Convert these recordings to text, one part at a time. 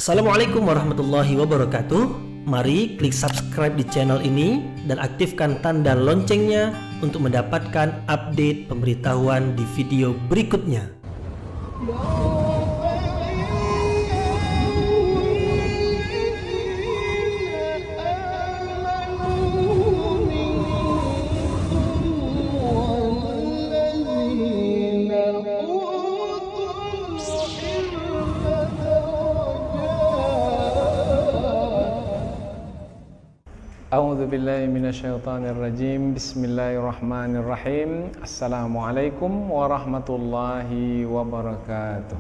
Assalamualaikum warahmatullahi wabarakatuh. Mari klik subscribe di channel ini dan aktifkan tanda loncengnya untuk mendapatkan update pemberitahuan di video berikutnya. A'udzu billahi minasyaitonir rajim. Bismillahirrahmanirrahim. Assalamualaikum warahmatullahi wabarakatuh.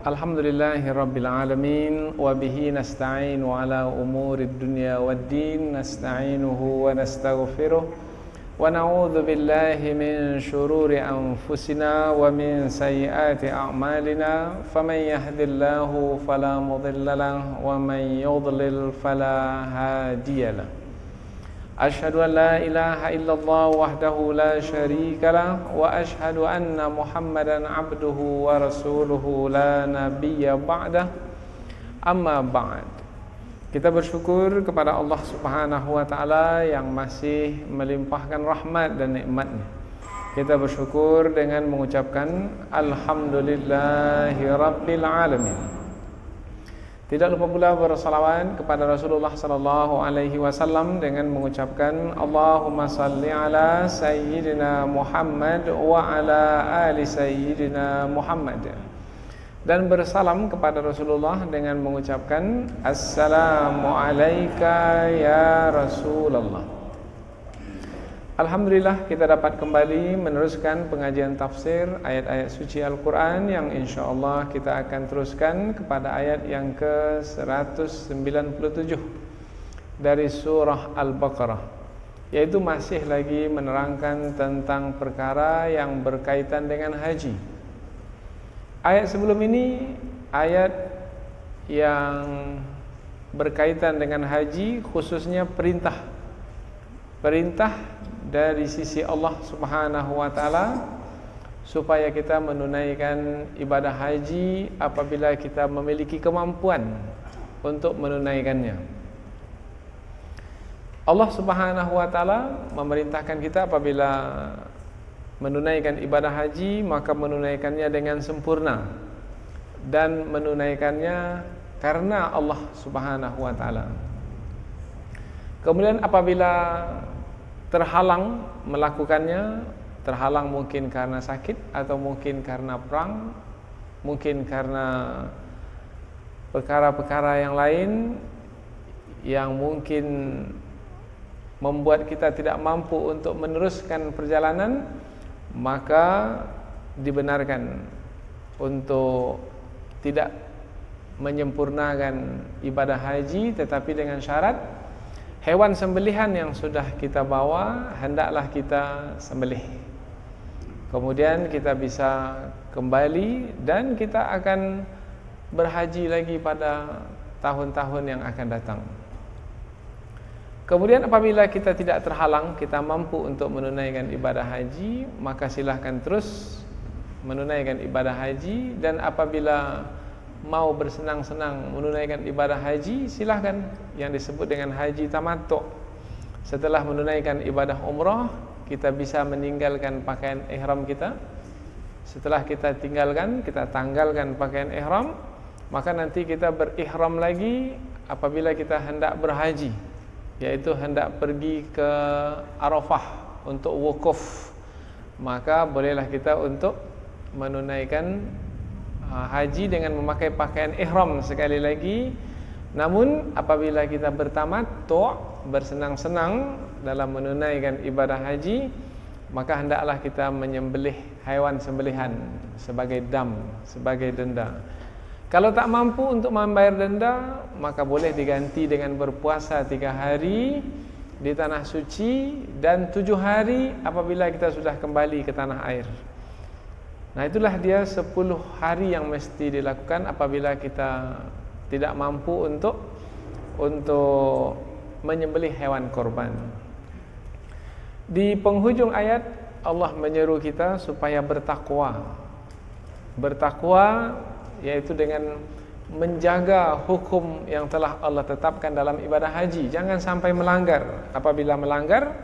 Alhamdulillahirabbil alamin wa bihi nasta'inu ala umurid dunya waddin. Nasta'inuhu wa nastaghfiruh. Wa na'udzu billahi min syururi anfusina wa min sayyiati a'malina. Faman yahdihillahu fala mudilla lahu wa man yudlil fala hadiya lahu. Asyhadu an la ilaha illallah wahdahu la syarika lahu wa asyhadu anna Muhammadan abduhu wa rasuluhu la nabiyya ba'dah. Amma ba'd. Kita bersyukur kepada Allah Subhanahu wa taala yang masih melimpahkan rahmat dan nikmat-Nya. Kita bersyukur dengan mengucapkan alhamdulillahirabbil alamin. Tidak lupa pula bersalawat kepada Rasulullah sallallahu alaihi wasallam dengan mengucapkan Allahumma salli ala sayyidina Muhammad wa ala ali sayyidina Muhammad. Dan bersalam kepada Rasulullah dengan mengucapkan Assalamu alayka ya Rasulullah. Alhamdulillah kita dapat kembali meneruskan pengajian tafsir ayat-ayat suci Al-Quran yang insyaAllah kita akan teruskan kepada ayat yang ke-197 dari surah Al-Baqarah, yaitu masih lagi menerangkan tentang perkara yang berkaitan dengan haji. Ayat sebelum ini ayat yang berkaitan dengan haji, khususnya perintah dari sisi Allah Subhanahu wa taala supaya kita menunaikan ibadah haji apabila kita memiliki kemampuan untuk menunaikannya. Allah Subhanahu wa taala memerintahkan kita apabila menunaikan ibadah haji, maka menunaikannya dengan sempurna dan menunaikannya karena Allah Subhanahu wa taala. Kemudian apabila terhalang melakukannya, terhalang mungkin karena sakit atau mungkin karena perang, mungkin karena perkara-perkara yang lain yang mungkin membuat kita tidak mampu untuk meneruskan perjalanan, maka dibenarkan untuk tidak menyempurnakan ibadah haji, tetapi dengan syarat hewan sembelihan yang sudah kita bawa hendaklah kita sembelih. Kemudian kita bisa kembali dan kita akan berhaji lagi pada tahun-tahun yang akan datang. Kemudian apabila kita tidak terhalang, kita mampu untuk menunaikan ibadah haji, maka silahkan terus menunaikan ibadah haji. Dan apabila mau bersenang-senang menunaikan ibadah haji, silahkan, yang disebut dengan haji tamattu'. Setelah menunaikan ibadah umrah, kita bisa meninggalkan pakaian ihram kita. Setelah kita tanggalkan pakaian ihram, maka nanti kita berihram lagi apabila kita hendak berhaji, yaitu hendak pergi ke Arafah untuk wukuf. Maka bolehlah kita untuk menunaikan haji dengan memakai pakaian ihram sekali lagi. Namun apabila kita bertamattu', bersenang-senang dalam menunaikan ibadah haji, maka hendaklah kita menyembelih haiwan sembelihan sebagai dam, sebagai denda. Kalau tak mampu untuk membayar denda, maka boleh diganti dengan berpuasa 3 hari di tanah suci dan 7 hari apabila kita sudah kembali ke tanah air. Nah, itulah dia 10 hari yang mesti dilakukan apabila kita tidak mampu untuk menyembelih hewan korban. Di penghujung ayat Allah menyeru kita supaya bertakwa. Bertakwa yaitu dengan menjaga hukum yang telah Allah tetapkan dalam ibadah haji. Jangan sampai melanggar. Apabila melanggar,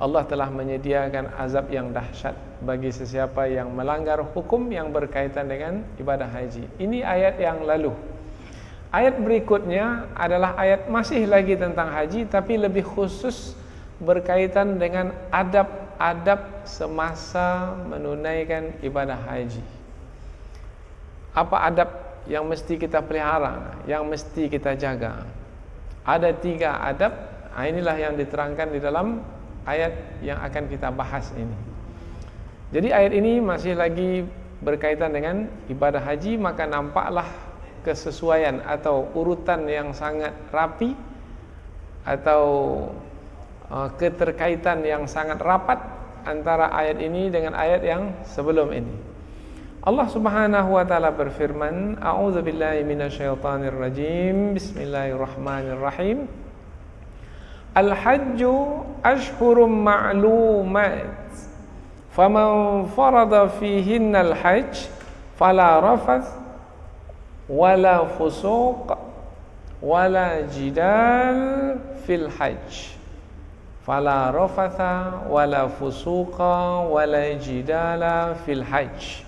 Allah telah menyediakan azab yang dahsyat bagi sesiapa yang melanggar hukum yang berkaitan dengan ibadah haji. Ini ayat yang lalu. Ayat berikutnya adalah ayat masih lagi tentang haji, tapi lebih khusus berkaitan dengan adab-adab semasa menunaikan ibadah haji. Apa adab yang mesti kita pelihara, yang mesti kita jaga? Ada 3 adab. Inilah yang diterangkan di dalam ayat yang akan kita bahas ini. Jadi ayat ini masih lagi berkaitan dengan ibadah haji, maka nampaklah kesesuaian atau urutan yang sangat rapi atau keterkaitan yang sangat rapat antara ayat ini dengan ayat yang sebelum ini. Allah Subhanahu wa taala berfirman, A'udzubillahi minasyaitonirrajim. Bismillahirrahmanirrahim. Al-hajju ashhurum ma'lumat. Faman farada fihinna al-hajj fala rafath wala fusuq wala jidal fil hajj. Fala rafatha wala fusuqa wala jidala fil hajj.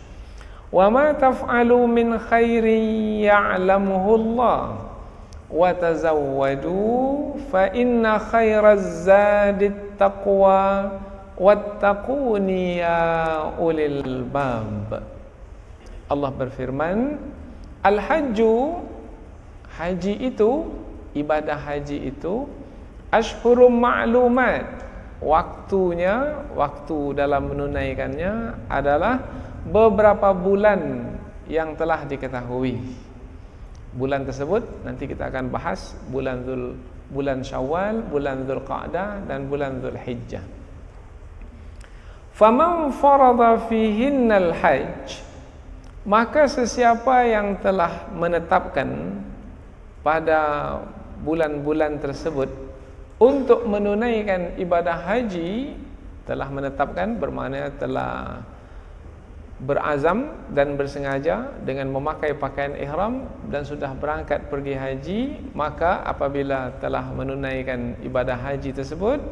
Wa ma taf'alu min khairin ya'lamuhu Allah wa tazawwadu fa inna khairaz zadit taqwa wattaquni ya ulil bab. Allah berfirman, al-hajju, haji itu, ibadah haji itu, ashhurum ma'lumat, waktunya, waktu dalam menunaikannya adalah beberapa bulan yang telah diketahui. Bulan tersebut nanti kita akan bahas, bulan Syawal, bulan Dzulqa'dah dan bulan Dzulhijjah. Faman farada fihinnal hajj, maka sesiapa yang telah menetapkan pada bulan-bulan tersebut untuk menunaikan ibadah haji, telah menetapkan bermakna telah berazam dan bersengaja dengan memakai pakaian ihram dan sudah berangkat pergi haji, maka apabila telah menunaikan ibadah haji tersebut,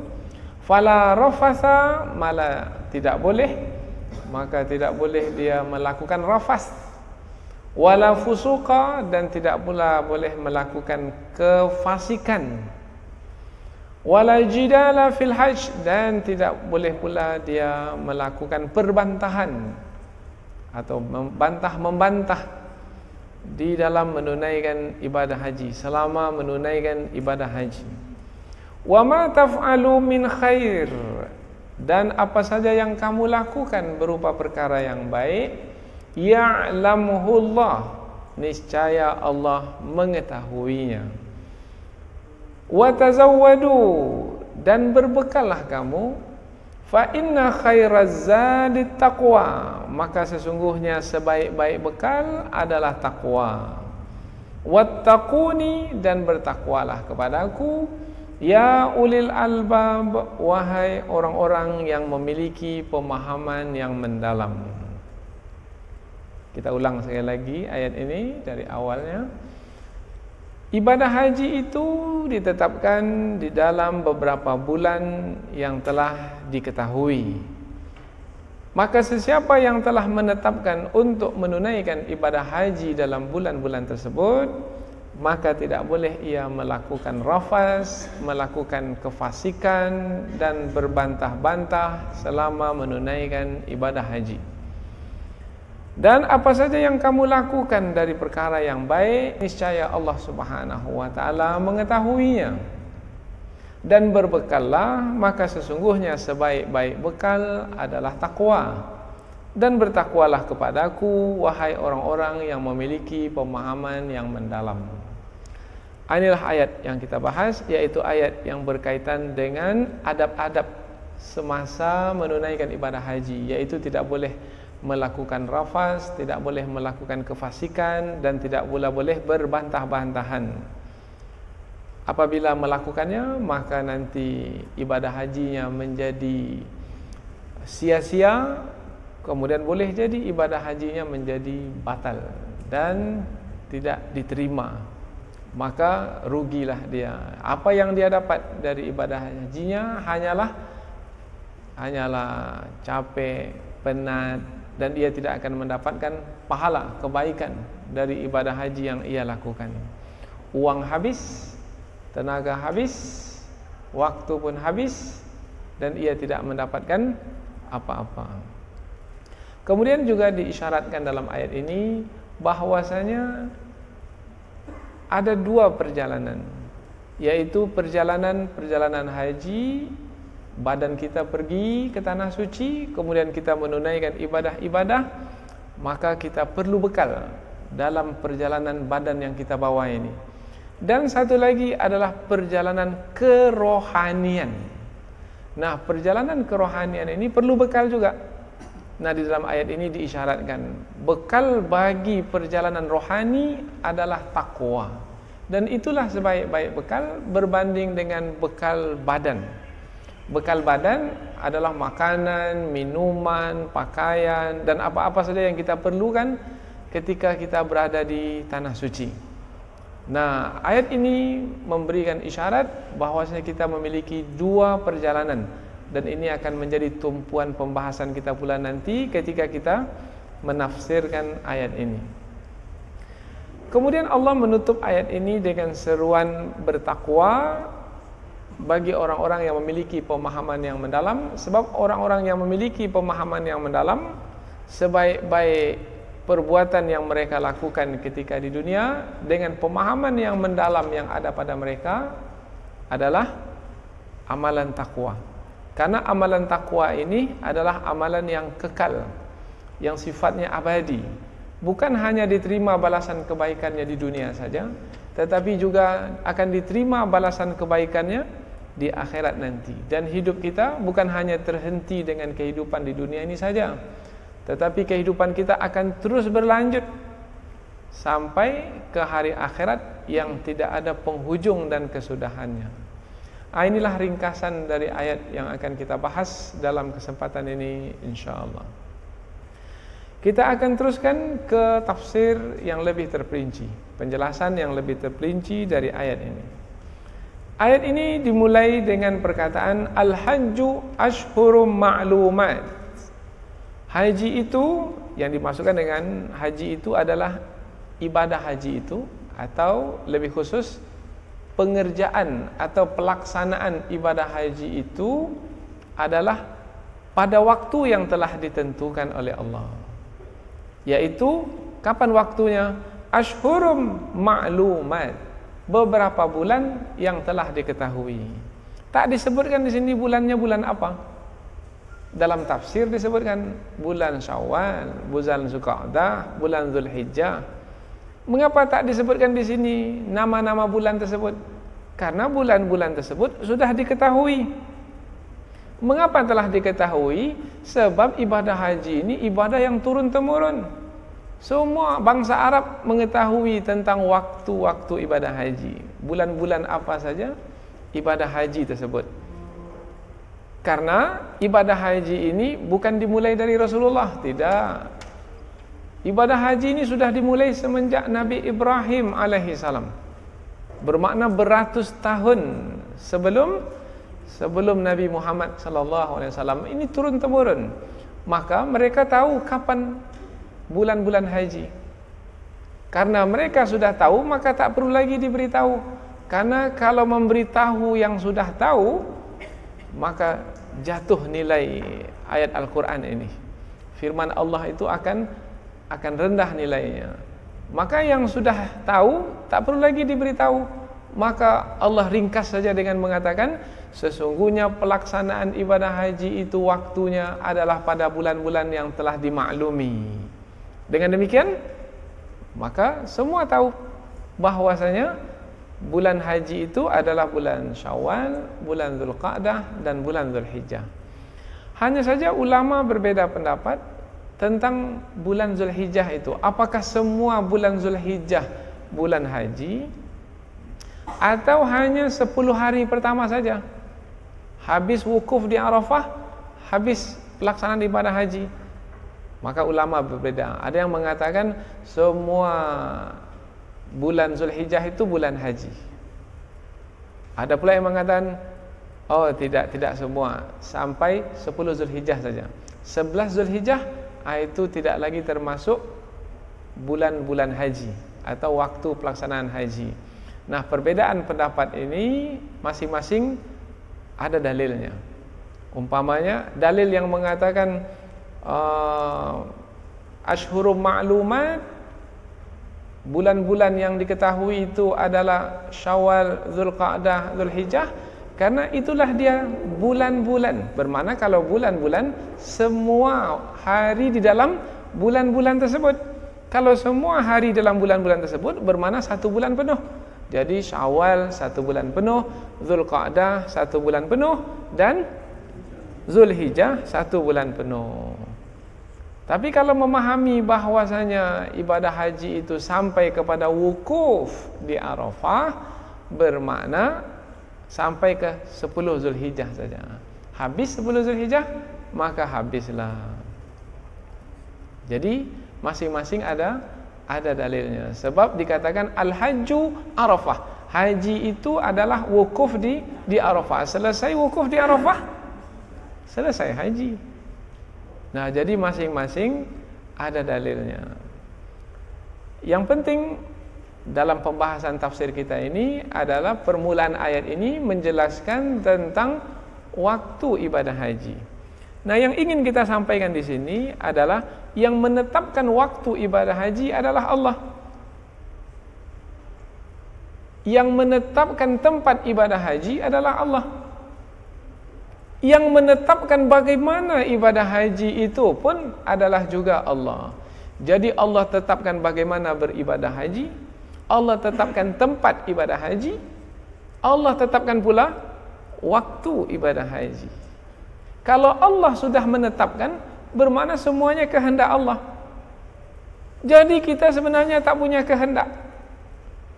fala rafatha, mala tidak boleh, maka tidak boleh dia melakukan rafas, wala fusuqa, dan tidak pula boleh melakukan kefasikan, wala jidala fil hajj, dan tidak boleh pula dia melakukan perbantahan atau membantah di dalam menunaikan ibadah haji, selama menunaikan ibadah haji. Wa ma taf'alu min khair, dan apa saja yang kamu lakukan berupa perkara yang baik, ya'lamuhu Allah, niscaya Allah mengetahuinya. Wa tazawwadu, dan berbekallah kamu, fa inna khairaz zadit taqwa, maka sesungguhnya sebaik-baik bekal adalah takwa. Wattaquni, dan bertakwalah kepadaku, ya ulil albab, wahai orang-orang yang memiliki pemahaman yang mendalam. Kita ulang sekali lagi ayat ini dari awalnya. Ibadah haji itu ditetapkan di dalam beberapa bulan yang telah diketahui. Maka sesiapa yang telah menetapkan untuk menunaikan ibadah haji dalam bulan-bulan tersebut, maka tidak boleh ia melakukan rafas, melakukan kefasikan dan berbantah-bantah selama menunaikan ibadah haji. Dan apa saja yang kamu lakukan dari perkara yang baik, niscaya Allah Subhanahu wa taala mengetahuinya. Dan berbekallah, maka sesungguhnya sebaik-baik bekal adalah takwa. Dan bertakwalah kepadaku, wahai orang-orang yang memiliki pemahaman yang mendalam. Inilah ayat yang kita bahas, yaitu ayat yang berkaitan dengan adab-adab semasa menunaikan ibadah haji, yaitu tidak boleh melakukan rafas, tidak boleh melakukan kefasikan, dan tidak pula boleh berbantah-bantahan. Apabila melakukannya, maka nanti ibadah hajinya menjadi sia-sia kemudian boleh jadi ibadah hajinya menjadi batal dan tidak diterima, maka rugilah dia. Apa yang dia dapat dari ibadah hajinya hanyalah capek, penat, dan ia tidak akan mendapatkan pahala kebaikan dari ibadah haji yang ia lakukan. Uang habis, tenaga habis, waktu pun habis, dan ia tidak mendapatkan apa-apa. Kemudian juga diisyaratkan dalam ayat ini bahwasanya ada dua perjalanan, yaitu perjalanan haji, badan kita pergi ke tanah suci, kemudian kita menunaikan ibadah-ibadah, maka kita perlu bekal dalam perjalanan badan yang kita bawa ini. Dan satu lagi adalah perjalanan kerohanian. Nah, perjalanan kerohanian ini perlu bekal juga. Nah, di dalam ayat ini diisyaratkan bekal bagi perjalanan rohani adalah takwa. Dan itulah sebaik-baik bekal berbanding dengan bekal badan. Bekal badan adalah makanan, minuman, pakaian, dan apa-apa saja yang kita perlukan ketika kita berada di tanah suci. Nah, ayat ini memberikan isyarat bahwasanya kita memiliki dua perjalanan, dan ini akan menjadi tumpuan pembahasan kita pula nanti ketika kita menafsirkan ayat ini. Kemudian Allah menutup ayat ini dengan seruan bertakwa bagi orang-orang yang memiliki pemahaman yang mendalam, sebab orang-orang yang memiliki pemahaman yang mendalam, sebaik-baik perbuatan yang mereka lakukan ketika di dunia dengan pemahaman yang mendalam yang ada pada mereka adalah amalan takwa. Karena amalan takwa ini adalah amalan yang kekal, yang sifatnya abadi. Bukan hanya diterima balasan kebaikannya di dunia saja, tetapi juga akan diterima balasan kebaikannya di akhirat nanti. Dan hidup kita bukan hanya terhenti dengan kehidupan di dunia ini saja, tetapi kehidupan kita akan terus berlanjut sampai ke hari akhirat yang tidak ada penghujung dan kesudahannya. Inilah ringkasan dari ayat yang akan kita bahas dalam kesempatan ini, insyaAllah. Kita akan teruskan ke tafsir yang lebih terperinci, penjelasan yang lebih terperinci dari ayat ini. Ayat ini dimulai dengan perkataan Al-Hajju Ashhurum Ma'lumat. Haji itu, yang dimasukkan dengan haji itu adalah ibadah haji itu, atau lebih khusus pengerjaan atau pelaksanaan ibadah haji itu adalah pada waktu yang telah ditentukan oleh Allah. Yaitu kapan waktunya? Ashhurum ma'lumat, beberapa bulan yang telah diketahui. Tak disebutkan di sini bulannya bulan apa. Dalam tafsir disebutkan bulan Syawal, bulan Zulqa'dah, bulan Zulhijjah. Mengapa tak disebutkan di sini nama-nama bulan tersebut? Karena bulan-bulan tersebut sudah diketahui. Mengapa telah diketahui? Sebab ibadah haji ini ibadah yang turun-temurun. Semua bangsa Arab mengetahui tentang waktu-waktu ibadah haji. Bulan-bulan apa saja ibadah haji tersebut. Karena ibadah haji ini bukan dimulai dari Rasulullah, tidak. Ibadah haji ini sudah dimulai semenjak Nabi Ibrahim alaihissalam. Bermakna beratus tahun sebelum Nabi Muhammad sallallahu alaihi wasallam ini turun temurun. Maka mereka tahu kapan bulan-bulan haji. Karena mereka sudah tahu, maka tak perlu lagi diberitahu. Karena kalau memberitahu yang sudah tahu, maka jatuh nilai ayat Al-Quran ini. Firman Allah itu akan rendah nilainya. Maka yang sudah tahu tak perlu lagi diberitahu. Maka Allah ringkas saja dengan mengatakan, sesungguhnya pelaksanaan ibadah haji itu waktunya adalah pada bulan-bulan yang telah dimaklumi. Dengan demikian, maka semua tahu bahwasanya bulan haji itu adalah bulan Syawal, bulan Zulqa'dah, dan bulan Zulhijjah. Hanya saja ulama berbeda pendapat tentang bulan Zulhijjah itu. Apakah semua bulan Zulhijjah bulan haji, atau hanya 10 hari pertama saja? Habis wukuf di Arafah, habis pelaksanaan ibadah haji. Maka ulama berbeda. Ada yang mengatakan semua bulan Zulhijjah itu bulan haji. Ada pula yang mengatakan oh tidak semua, sampai 10 Zulhijjah saja. 11 Zulhijjah itu tidak lagi termasuk bulan-bulan haji atau waktu pelaksanaan haji. Nah, perbedaan pendapat ini masing-masing ada dalilnya. Umpamanya dalil yang mengatakan Ashhurum ma'lumat, bulan-bulan yang diketahui itu adalah Syawal, Zulqa'dah, Zulhijjah, karena itulah dia bulan-bulan. Bermakna kalau bulan-bulan, semua hari di dalam bulan-bulan tersebut. Kalau semua hari dalam bulan-bulan tersebut, bermakna 1 bulan penuh. Jadi Syawal 1 bulan penuh, Zulqa'dah 1 bulan penuh, dan Zulhijjah 1 bulan penuh. Tapi kalau memahami bahwasanya ibadah haji itu sampai kepada wukuf di Arafah, bermakna sampai ke 10 Zulhijjah saja. Habis 10 Zulhijjah, maka habislah. Jadi masing-masing ada dalilnya. Sebab dikatakan al-hajju Arafah. Haji itu adalah wukuf di Arafah. Selesai wukuf di Arafah, selesai haji. Nah, jadi masing-masing ada dalilnya. Yang penting dalam pembahasan tafsir kita ini adalah permulaan ayat ini menjelaskan tentang waktu ibadah haji. Nah, yang ingin kita sampaikan di sini adalah yang menetapkan waktu ibadah haji adalah Allah. Yang menetapkan tempat ibadah haji adalah Allah. Yang menetapkan bagaimana ibadah haji itu pun adalah juga Allah. Jadi Allah tetapkan bagaimana beribadah haji, Allah tetapkan tempat ibadah haji, Allah tetapkan pula waktu ibadah haji. Kalau Allah sudah menetapkan, bermakna semuanya kehendak Allah. Jadi kita sebenarnya tak punya kehendak.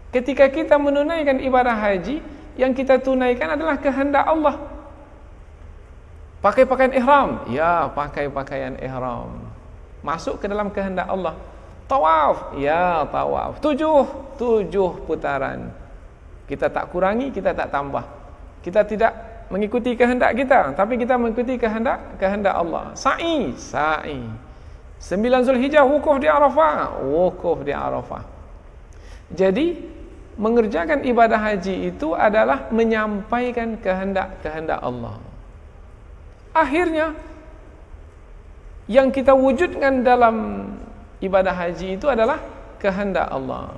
Ketika kita menunaikan ibadah haji, yang kita tunaikan adalah kehendak Allah. Pakai pakaian ihram, ya pakai pakaian ihram. Masuk ke dalam kehendak Allah. Tawaf, ya tawaf. 7 putaran. Kita tak kurangi, kita tak tambah. Kita tidak mengikuti kehendak kita, tapi kita mengikuti kehendak Allah. Sa'i. 9 Zulhijjah wukuf di Arafah. Jadi mengerjakan ibadah haji itu adalah menyampaikan kehendak Allah. Akhirnya yang kita wujudkan dalam ibadah haji itu adalah kehendak Allah.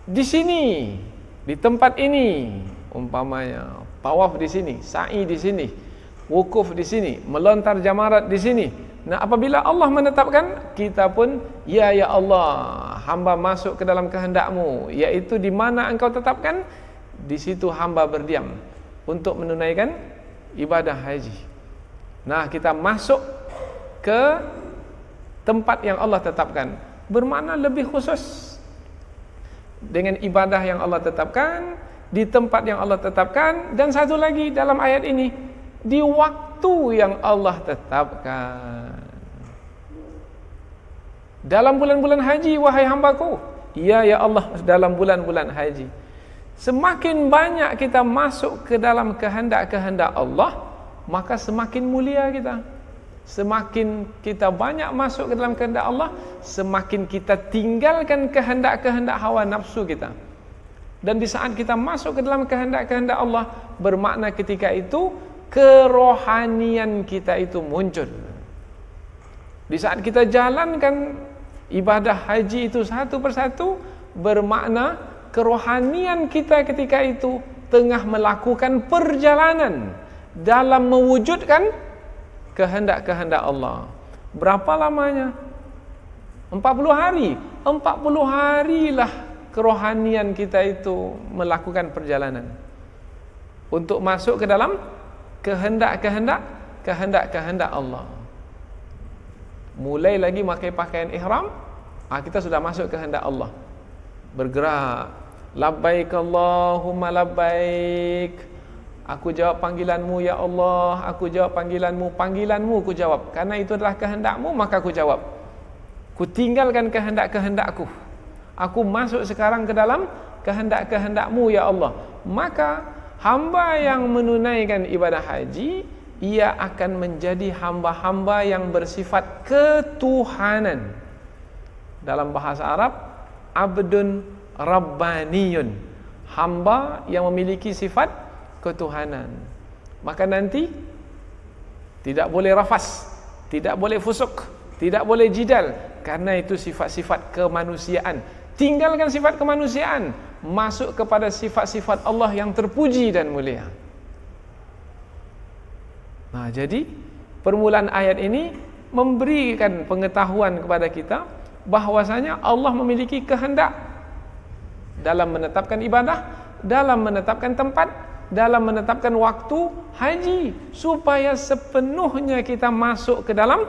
Di sini, di tempat ini, umpamanya tawaf di sini, sa'i di sini, wukuf di sini, melontar jamarat di sini. Nah, apabila Allah menetapkan, kita pun ya Allah, hamba masuk ke dalam kehendak-Mu, yaitu di mana Engkau tetapkan, di situ hamba berdiam untuk menunaikan ibadah haji. Nah, kita masuk ke tempat yang Allah tetapkan, bermakna lebih khusus dengan ibadah yang Allah tetapkan, di tempat yang Allah tetapkan, dan satu lagi dalam ayat ini, di waktu yang Allah tetapkan. Dalam bulan-bulan haji, wahai hambaku, ya Allah, dalam bulan-bulan haji. Semakin banyak kita masuk ke dalam kehendak-kehendak Allah, maka semakin mulia kita. Semakin kita banyak masuk ke dalam kehendak Allah, semakin kita tinggalkan kehendak-kehendak hawa nafsu kita. Dan di saat kita masuk ke dalam kehendak-kehendak Allah, bermakna ketika itu kerohanian kita itu muncul. Di saat kita jalankan ibadah haji itu satu persatu, bermakna kerohanian kita ketika itu tengah melakukan perjalanan dalam mewujudkan kehendak-kehendak Allah. Berapa lamanya? 40 hari. 40 harilah kerohanian kita itu melakukan perjalanan untuk masuk ke dalam kehendak-kehendak Allah. Mulai lagi pakai pakaian ihram, kita sudah masuk kehendak Allah. Bergerak, labbaik Allahumma labbaik, Aku jawab panggilanmu ya Allah, aku jawab panggilanmu, panggilanmu ku jawab. Karena itu adalah kehendakmu, maka aku jawab. Ku tinggalkan kehendak-kehendakku. Aku masuk sekarang ke dalam kehendak-kehendakmu ya Allah. Maka hamba yang menunaikan ibadah haji, ia akan menjadi hamba-hamba yang bersifat ketuhanan. Dalam bahasa Arab, abdun rabbaniyun, hamba yang memiliki sifat ketuhanan. Maka nanti tidak boleh rafas, tidak boleh fusuk, tidak boleh jidal, karena itu sifat-sifat kemanusiaan. Tinggalkan sifat kemanusiaan, masuk kepada sifat-sifat Allah yang terpuji dan mulia. Nah, jadi permulaan ayat ini memberikan pengetahuan kepada kita bahwasanya Allah memiliki kehendak dalam menetapkan ibadah, dalam menetapkan tempat, dalam menetapkan waktu haji, supaya sepenuhnya kita masuk ke dalam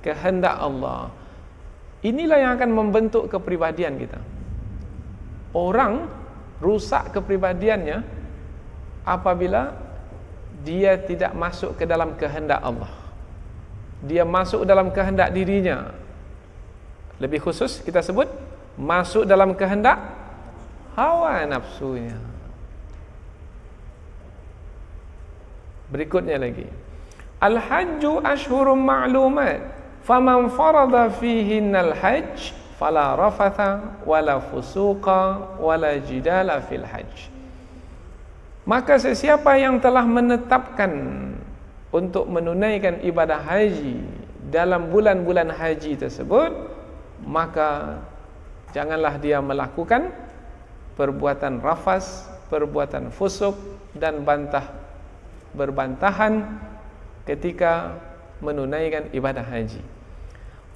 kehendak Allah. Inilah yang akan membentuk kepribadian kita. Orang rusak kepribadiannya apabila dia tidak masuk ke dalam kehendak Allah. Dia masuk dalam kehendak dirinya. Lebih khusus kita sebut masuk dalam kehendak hawa nafsunya. Berikutnya lagi, al-hajju ashhurum ma'lumat, faman farada fihinnal hajj fala rafatha wala fusuqa wala jidala fil hajj. Maka sesiapa yang telah menetapkan untuk menunaikan ibadah haji dalam bulan-bulan haji tersebut, maka janganlah dia melakukan perbuatan rafas, perbuatan fusuk dan berbantahan ketika menunaikan ibadah haji.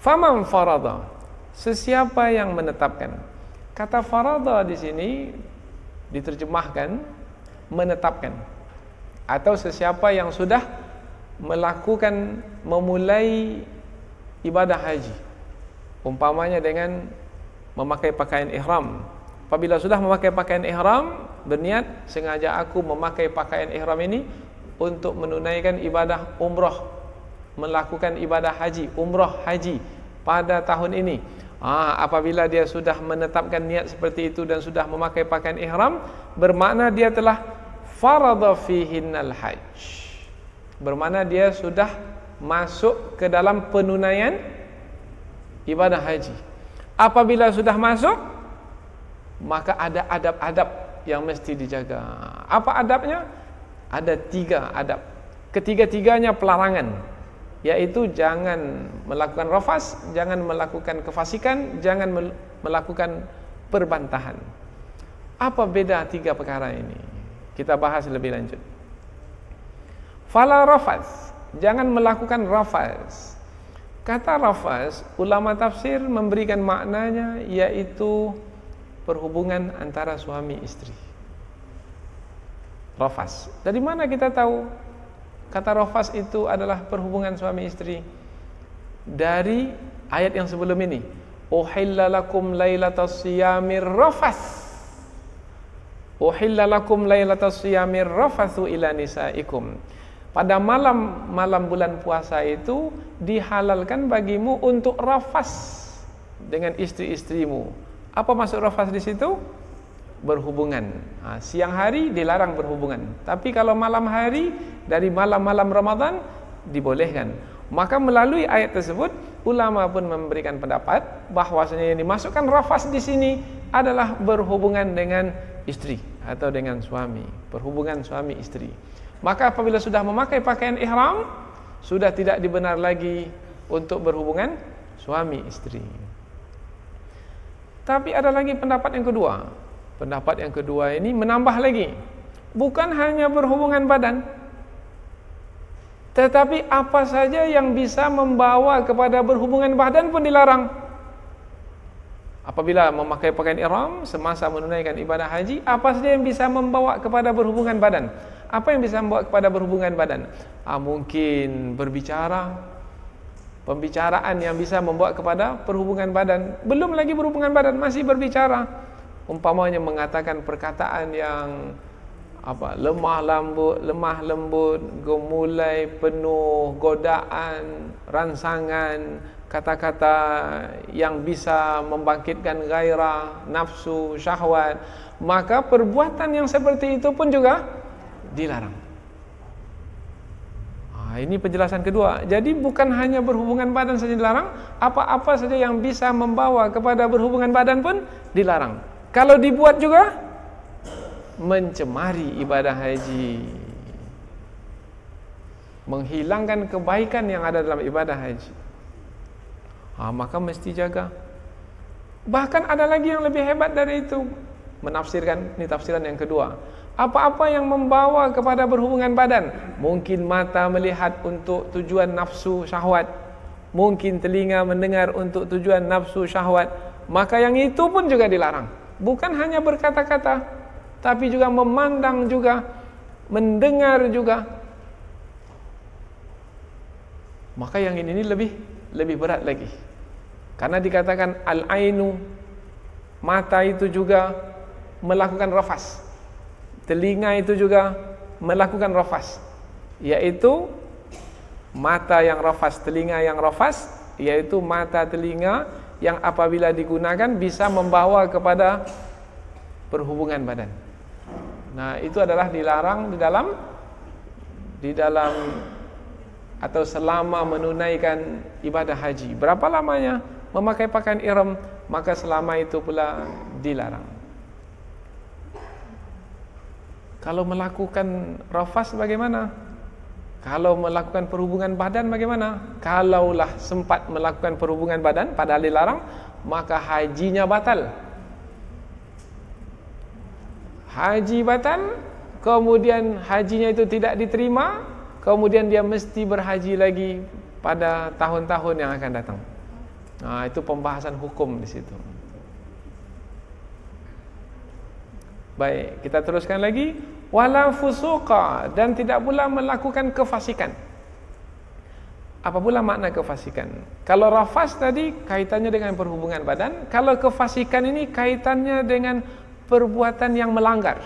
Faman farada, sesiapa yang menetapkan. Kata farada di sini diterjemahkan menetapkan, atau sesiapa yang sudah melakukan, memulai ibadah haji, umpamanya dengan memakai pakaian ihram. Apabila sudah memakai pakaian ihram, berniat, sengaja aku memakai pakaian ihram ini untuk menunaikan ibadah umrah, melakukan ibadah haji, umrah haji pada tahun ini. Apabila dia sudah menetapkan niat seperti itu dan sudah memakai pakaian ihram, bermakna dia telah farada fihinnal hajj, bermakna dia sudah masuk ke dalam penunaian ibadah haji. Apabila sudah masuk, maka ada adab-adab yang mesti dijaga. Apa adabnya? Ada 3 adab. Ketiga-tiganya pelarangan, yaitu jangan melakukan rafas, jangan melakukan kefasikan, jangan melakukan perbantahan. Apa beda 3 perkara ini? Kita bahas lebih lanjut. Fala rafas, jangan melakukan rafas. Kata rafas, ulama tafsir memberikan maknanya yaitu perhubungan antara suami istri. Rafas. Dari mana kita tahu kata rafas itu adalah perhubungan suami istri? Dari ayat yang sebelum ini. Uhilla lakum lailatas siyamir rafas. Uhilla lakum lailatas siyamir rafathu ila nisaikum. Pada malam bulan puasa itu dihalalkan bagimu untuk rafas dengan istri-istrimu. Apa maksud rafas di situ? Berhubungan. Siang hari dilarang berhubungan, tapi kalau malam hari dari malam-malam Ramadan dibolehkan. Maka melalui ayat tersebut ulama pun memberikan pendapat bahwasanya yang dimasukkan rafas di sini adalah berhubungan dengan istri atau dengan suami, perhubungan suami istri. Maka apabila sudah memakai pakaian ihram, sudah tidak dibenar lagi untuk berhubungan suami istri. Tapi ada lagi pendapat yang kedua. Pendapat yang kedua ini menambah lagi. Bukan hanya berhubungan badan, tetapi apa saja yang bisa membawa kepada berhubungan badan pun dilarang. Apabila memakai pakaian ihram semasa menunaikan ibadah haji, apa saja yang bisa membawa kepada berhubungan badan? Apa yang bisa membawa kepada berhubungan badan? Mungkin berbicara, pembicaraan yang bisa membawa kepada perhubungan badan. Belum lagi berhubungan badan, masih berbicara. Umpamanya mengatakan perkataan yang lemah lembut, gemulai, penuh godaan, rangsangan, kata-kata yang bisa membangkitkan gairah, nafsu, syahwat, maka perbuatan yang seperti itu pun juga dilarang. Ini penjelasan kedua. Jadi bukan hanya berhubungan badan saja dilarang, apa-apa saja yang bisa membawa kepada berhubungan badan pun dilarang. Kalau dibuat juga mencemari ibadah haji, menghilangkan kebaikan yang ada dalam ibadah haji. Maka mesti jaga. Bahkan ada lagi yang lebih hebat dari itu. Menafsirkan, ini tafsiran yang kedua. Apa-apa yang membawa kepada berhubungan badan, mungkin mata melihat untuk tujuan nafsu syahwat, mungkin telinga mendengar untuk tujuan nafsu syahwat, maka yang itu pun juga dilarang. Bukan hanya berkata-kata, tapi juga memandang juga, mendengar juga. Maka yang ini lebih berat lagi. Karena dikatakan al-ainu, mata itu juga melakukan rafas, telinga itu juga melakukan rafas, yaitu mata yang rafas, telinga yang rafas, yaitu mata telinga yang apabila digunakan bisa membawa kepada perhubungan badan. Nah, itu adalah dilarang di dalam atau selama menunaikan ibadah haji. Berapa lamanya memakai pakaian ihram, maka selama itu pula dilarang. Kalau melakukan rafas bagaimana? Kalau melakukan perhubungan badan bagaimana? Kalaulah sempat melakukan perhubungan badan padahal dilarang, maka hajinya batal. Haji batal, kemudian hajinya itu tidak diterima, kemudian dia mesti berhaji lagi pada tahun-tahun yang akan datang. Nah, itu pembahasan hukum di situ. Baik, kita teruskan lagi. Wala fusuqa, dan tidak pula melakukan kefasikan. Apa pula makna kefasikan? Kalau rafas tadi kaitannya dengan perhubungan badan, kalau kefasikan ini kaitannya dengan perbuatan yang melanggar,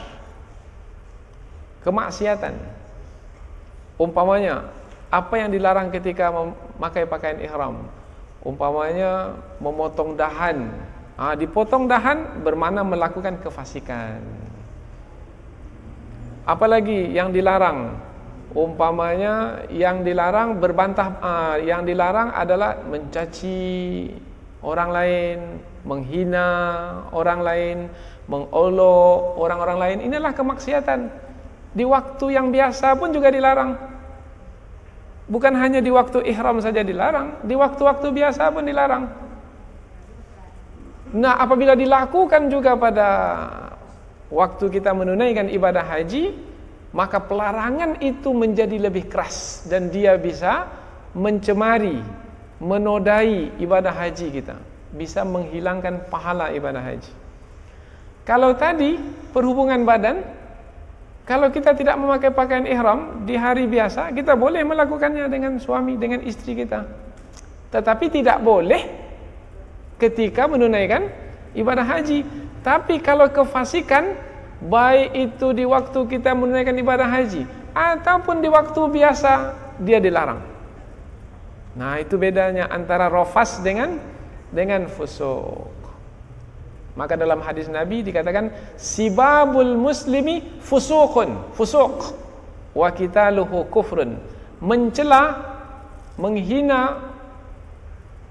kemaksiatan. Umpamanya, apa yang dilarang ketika memakai pakaian ihram? Umpamanya memotong dahan. Dipotong dahan bermakna melakukan kefasikan. Apalagi yang dilarang? Umpamanya yang dilarang yang dilarang adalah mencaci orang lain, menghina orang lain, mengolok orang-orang lain. Inilah kemaksiatan. Di waktu yang biasa pun juga dilarang. Bukan hanya di waktu ihram saja dilarang, di waktu-waktu biasa pun dilarang. Nah, apabila dilakukan juga pada waktu kita menunaikan ibadah haji, maka pelarangan itu menjadi lebih keras dan dia bisa mencemari, menodai ibadah haji kita, bisa menghilangkan pahala ibadah haji. Kalau tadi perhubungan badan, kalau kita tidak memakai pakaian ihram di hari biasa, kita boleh melakukannya dengan suami, dengan istri kita. Tetapi tidak boleh ketika menunaikan ibadah haji. Tapi kalau kefasikan, baik itu di waktu kita menunaikan ibadah haji ataupun di waktu biasa, dia dilarang. Nah, itu bedanya antara rafas dengan fusuk. Maka dalam hadis Nabi dikatakan sibabul muslimi fusuqun, fusuq, wa qitaluhu kufrun. Mencela, menghina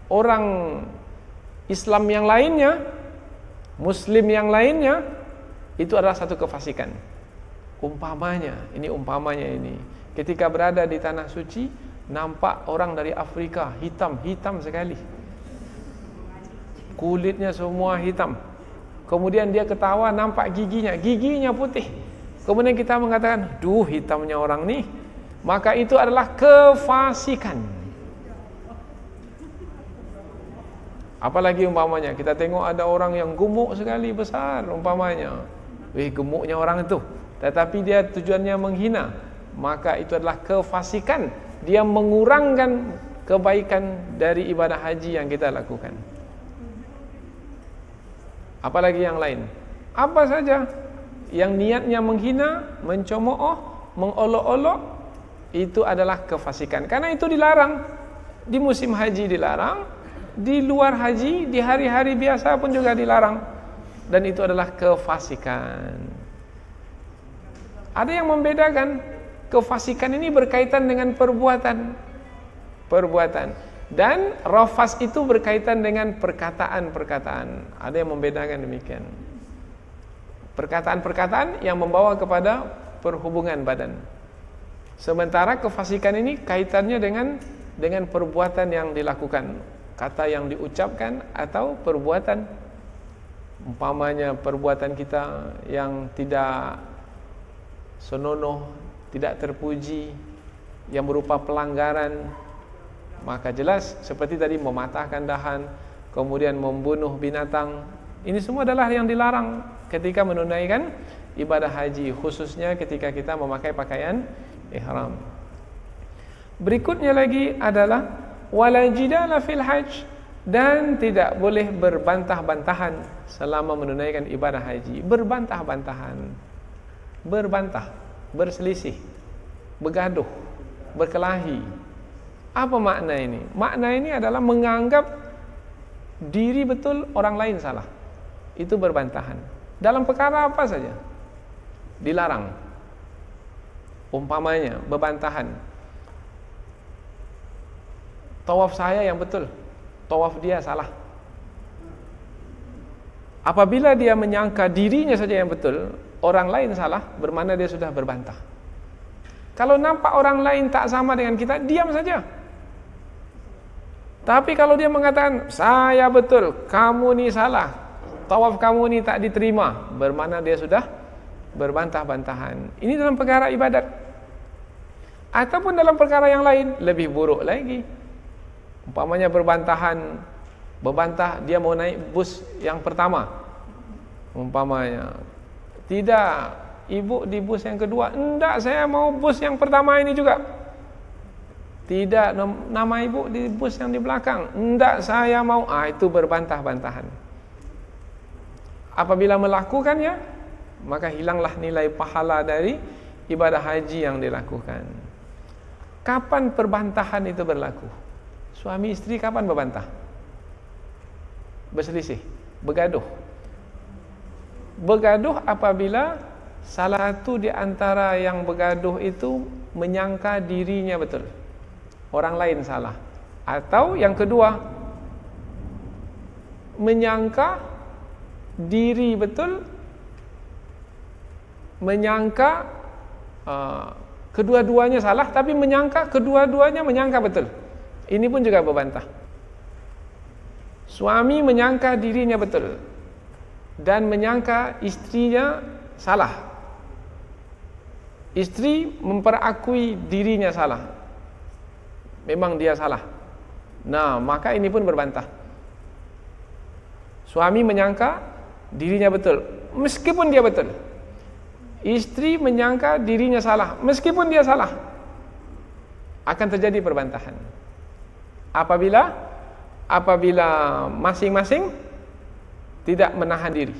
orang Islam yang lainnya, Muslim yang lainnya, itu adalah satu kefasikan. Umpamanya ini, ketika berada di tanah suci, nampak orang dari Afrika hitam sekali, kulitnya semua hitam. Kemudian dia ketawa, nampak giginya putih. Kemudian kita mengatakan, duh, hitamnya orang nih. Maka itu adalah kefasikan. Apalagi umpamanya kita tengok ada orang yang gemuk sekali, besar umpamanya, gemuknya orang itu, tetapi dia tujuannya menghina, maka itu adalah kefasikan. Dia mengurangkan kebaikan dari ibadah haji yang kita lakukan. Apalagi yang lain, apa saja yang niatnya menghina, mencemooh, mengolok-olok, itu adalah kefasikan. Karena itu dilarang. Di musim haji dilarang, di luar haji, di hari-hari biasa pun juga dilarang. Dan itu adalah kefasikan. Ada yang membedakan. Kefasikan ini berkaitan dengan perbuatan. Dan rafas itu berkaitan dengan perkataan-perkataan. Ada yang membedakan demikian. Perkataan-perkataan yang membawa kepada perhubungan badan. Sementara kefasikan ini kaitannya dengan perbuatan yang dilakukan, kata yang diucapkan atau perbuatan. Umpamanya perbuatan kita yang tidak senonoh, tidak terpuji, yang berupa pelanggaran, maka jelas seperti tadi mematahkan dahan, kemudian membunuh binatang. Ini semua adalah yang dilarang ketika menunaikan ibadah haji, khususnya ketika kita memakai pakaian ihram. Berikutnya lagi adalah wala jidala fil hajj, dan tidak boleh berbantah-bantahan selama menunaikan ibadah haji. Berbantah-bantahan, berbantah, berselisih, bergaduh, berkelahi. Apa makna ini? Makna ini adalah menganggap diri betul, orang lain salah. Itu berbantahan. Dalam perkara apa saja dilarang. Umpamanya berbantahan, tawaf saya yang betul, tawaf dia salah. Apabila dia menyangka dirinya saja yang betul, orang lain salah, bermakna dia sudah berbantah. Kalau nampak orang lain tak sama dengan kita, diam saja. Tapi kalau dia mengatakan saya betul, kamu ni salah, tawaf kamu ni tak diterima, bermakna dia sudah berbantah-bantahan. Ini dalam perkara ibadat. Ataupun dalam perkara yang lain, lebih buruk lagi. Umpamanya berbantahan, berbantah dia mau naik bus yang pertama. Umpamanya, tidak, ibu di bus yang kedua. Enggak, saya mau bus yang pertama ini juga. Tidak, nama ibu di bus yang di belakang. Enggak, saya mau. Itu berbantah-bantahan. Apabila melakukannya, maka hilanglah nilai pahala dari ibadah haji yang dilakukan. Kapan perbantahan itu berlaku? Suami istri kapan berbantah? Berselisih, bergaduh. Bergaduh apabila salah satu di antara yang bergaduh itu menyangka dirinya betul, orang lain salah. Atau yang kedua, menyangka diri betul, menyangka kedua-duanya salah, tapi menyangka kedua-duanya menyangka betul. Ini pun juga berbantah. Suami menyangka dirinya betul dan menyangka istrinya salah. Istri memperakui dirinya salah, memang dia salah. Nah, maka ini pun berbantah. Suami menyangka dirinya betul, meskipun dia betul. Istri menyangka dirinya salah, meskipun dia salah. Akan terjadi perbantahan. Apabila masing-masing tidak menahan diri.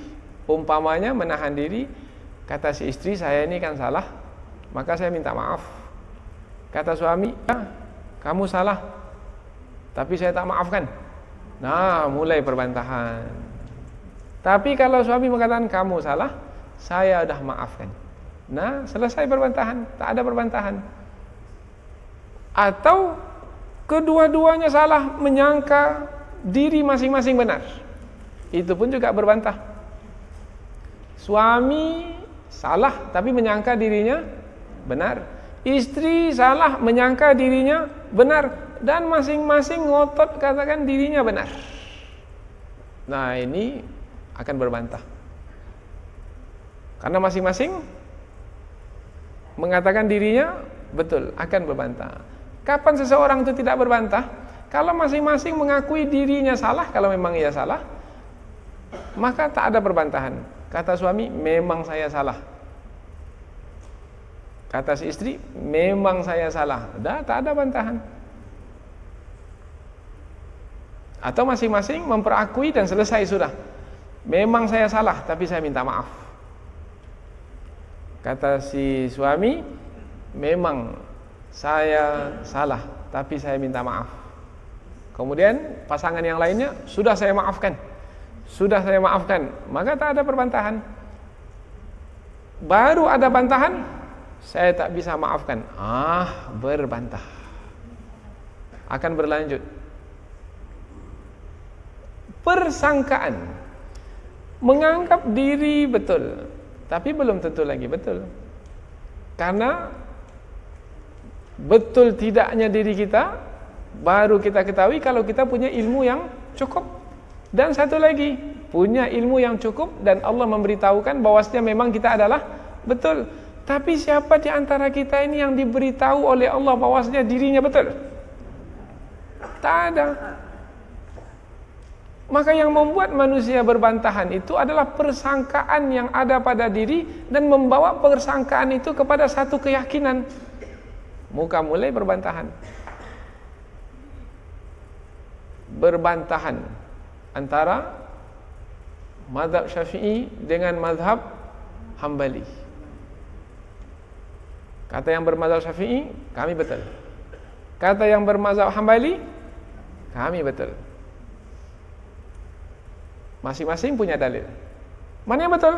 Umpamanya menahan diri, kata si istri, saya ini kan salah, maka saya minta maaf. Kata suami, ya, kamu salah, tapi saya tak maafkan. Nah, mulai perbantahan. Tapi kalau suami mengatakan kamu salah, saya sudah maafkan. Nah, selesai perbantahan, tak ada perbantahan. Atau kedua-duanya salah, menyangka diri masing-masing benar. Itu pun juga berbantah. Suami salah tapi menyangka dirinya benar. Istri salah menyangka dirinya benar, dan masing-masing ngotot katakan dirinya benar. Nah, ini akan berbantah. Karena masing-masing mengatakan dirinya betul, akan berbantah. Kapan seseorang itu tidak berbantah? Kalau masing-masing mengakui dirinya salah, kalau memang ia salah, maka tak ada perbantahan. Kata suami, memang saya salah. Kata si istri, memang saya salah. Dah, tak ada bantahan. Atau masing-masing memperakui dan selesai sudah. Memang saya salah, tapi saya minta maaf. Kata si suami, memang saya salah, tapi saya minta maaf. Kemudian pasangan yang lainnya, sudah saya maafkan, maka tak ada perbantahan. Baru ada bantahan, saya tak bisa maafkan, berbantah, akan berlanjut. Persangkaan, menganggap diri betul, tapi belum tentu lagi betul. Karena betul tidaknya diri kita baru kita ketahui kalau kita punya ilmu yang cukup. Dan satu lagi, punya ilmu yang cukup dan Allah memberitahukan bahwasanya memang kita adalah betul. Tapi siapa di antara kita ini yang diberitahu oleh Allah bahwasanya dirinya betul? Tak ada. Maka yang membuat manusia berbantahan itu adalah persangkaan yang ada pada diri dan membawa persangkaan itu kepada satu keyakinan. Muka mulai berbantahan. Berbantahan antara mazhab Syafi'i dengan mazhab Hambali. Kata yang bermazhab Syafi'i, kami betul. Kata yang bermazhab Hambali, kami betul. Masing-masing punya dalil. Mana yang betul?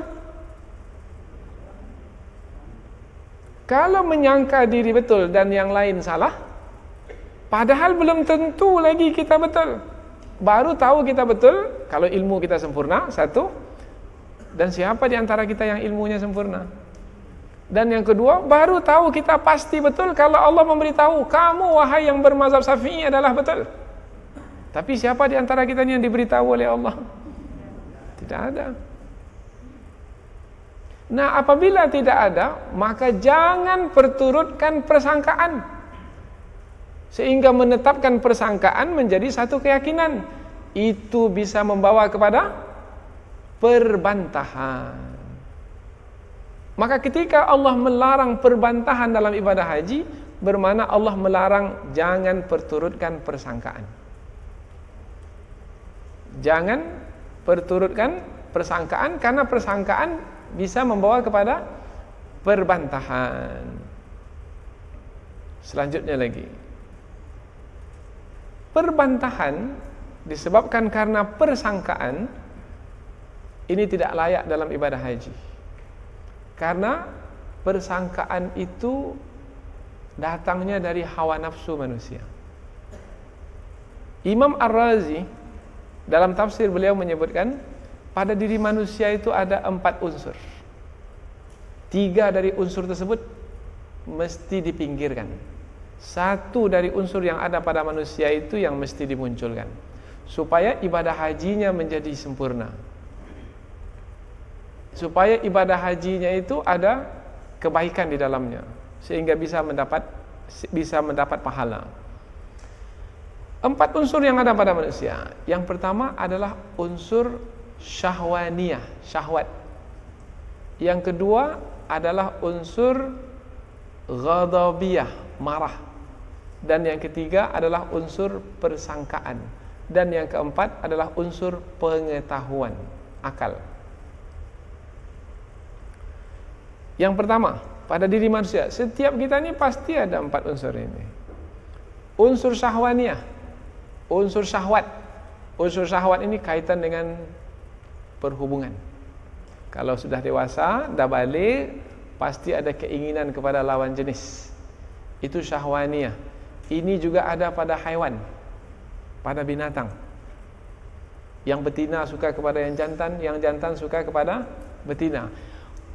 Kalau menyangka diri betul dan yang lain salah, padahal belum tentu lagi kita betul. Baru tahu kita betul kalau ilmu kita sempurna, satu. Dan siapa di antara kita yang ilmunya sempurna? Dan yang kedua, baru tahu kita pasti betul kalau Allah memberitahu, kamu wahai yang bermazhab Syafi'i adalah betul. Tapi siapa di antara kita yang diberitahu oleh Allah? Tidak ada. Nah, apabila tidak ada, maka jangan perturutkan persangkaan sehingga menetapkan persangkaan menjadi satu keyakinan. Itu bisa membawa kepada perbantahan. Maka ketika Allah melarang perbantahan dalam ibadah haji, bermakna Allah melarang jangan perturutkan persangkaan. Jangan perturutkan persangkaan, karena persangkaan bisa membawa kepada perbantahan. Selanjutnya lagi, perbantahan disebabkan karena persangkaan ini tidak layak dalam ibadah haji. Karena persangkaan itu datangnya dari hawa nafsu manusia. Imam Ar-Razi dalam tafsir beliau menyebutkan pada diri manusia itu ada 4 unsur. 3 dari unsur tersebut mesti dipinggirkan. 1 dari unsur yang ada pada manusia itu yang mesti dimunculkan supaya ibadah hajinya menjadi sempurna. Supaya ibadah hajinya itu ada kebaikan di dalamnya sehingga bisa mendapat pahala. 4 unsur yang ada pada manusia. Yang pertama adalah unsur syahwaniyah, syahwat. Yang kedua adalah unsur ghadabiyah, marah. Dan yang ketiga adalah unsur persangkaan. Dan yang keempat adalah unsur pengetahuan, akal. Yang pertama, pada diri manusia, setiap kita ini pasti ada 4 unsur ini. Unsur syahwaniyah, unsur syahwat. Unsur syahwat ini kaitan dengan perhubungan. Kalau sudah dewasa, dah balik, pasti ada keinginan kepada lawan jenis. Itu syahwaniyah. Ini juga ada pada haiwan, pada binatang. Yang betina suka kepada yang jantan suka kepada betina.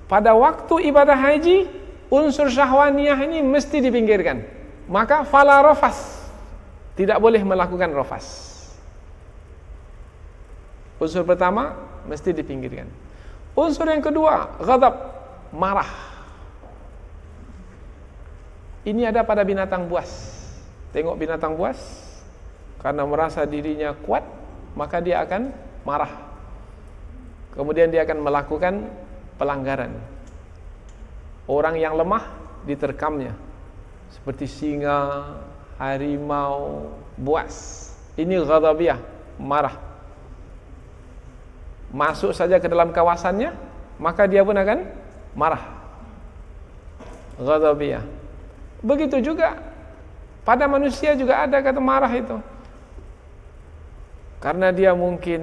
Pada waktu ibadah haji, unsur syahwaniyah ini mesti dipinggirkan. Maka fala rafas, tidak boleh melakukan rafas. Unsur pertama mesti dipinggirkan. Unsur yang kedua, ghadab, marah. Ini ada pada binatang buas. Tengok binatang buas, karena merasa dirinya kuat, maka dia akan marah. Kemudian dia akan melakukan pelanggaran. Orang yang lemah diterkamnya, seperti singa, harimau, buas. Ini ghadabiyah, marah. Masuk saja ke dalam kawasannya, maka dia pun akan marah. ghadabiyah. Begitu juga pada manusia juga ada kata marah itu. Karena dia mungkin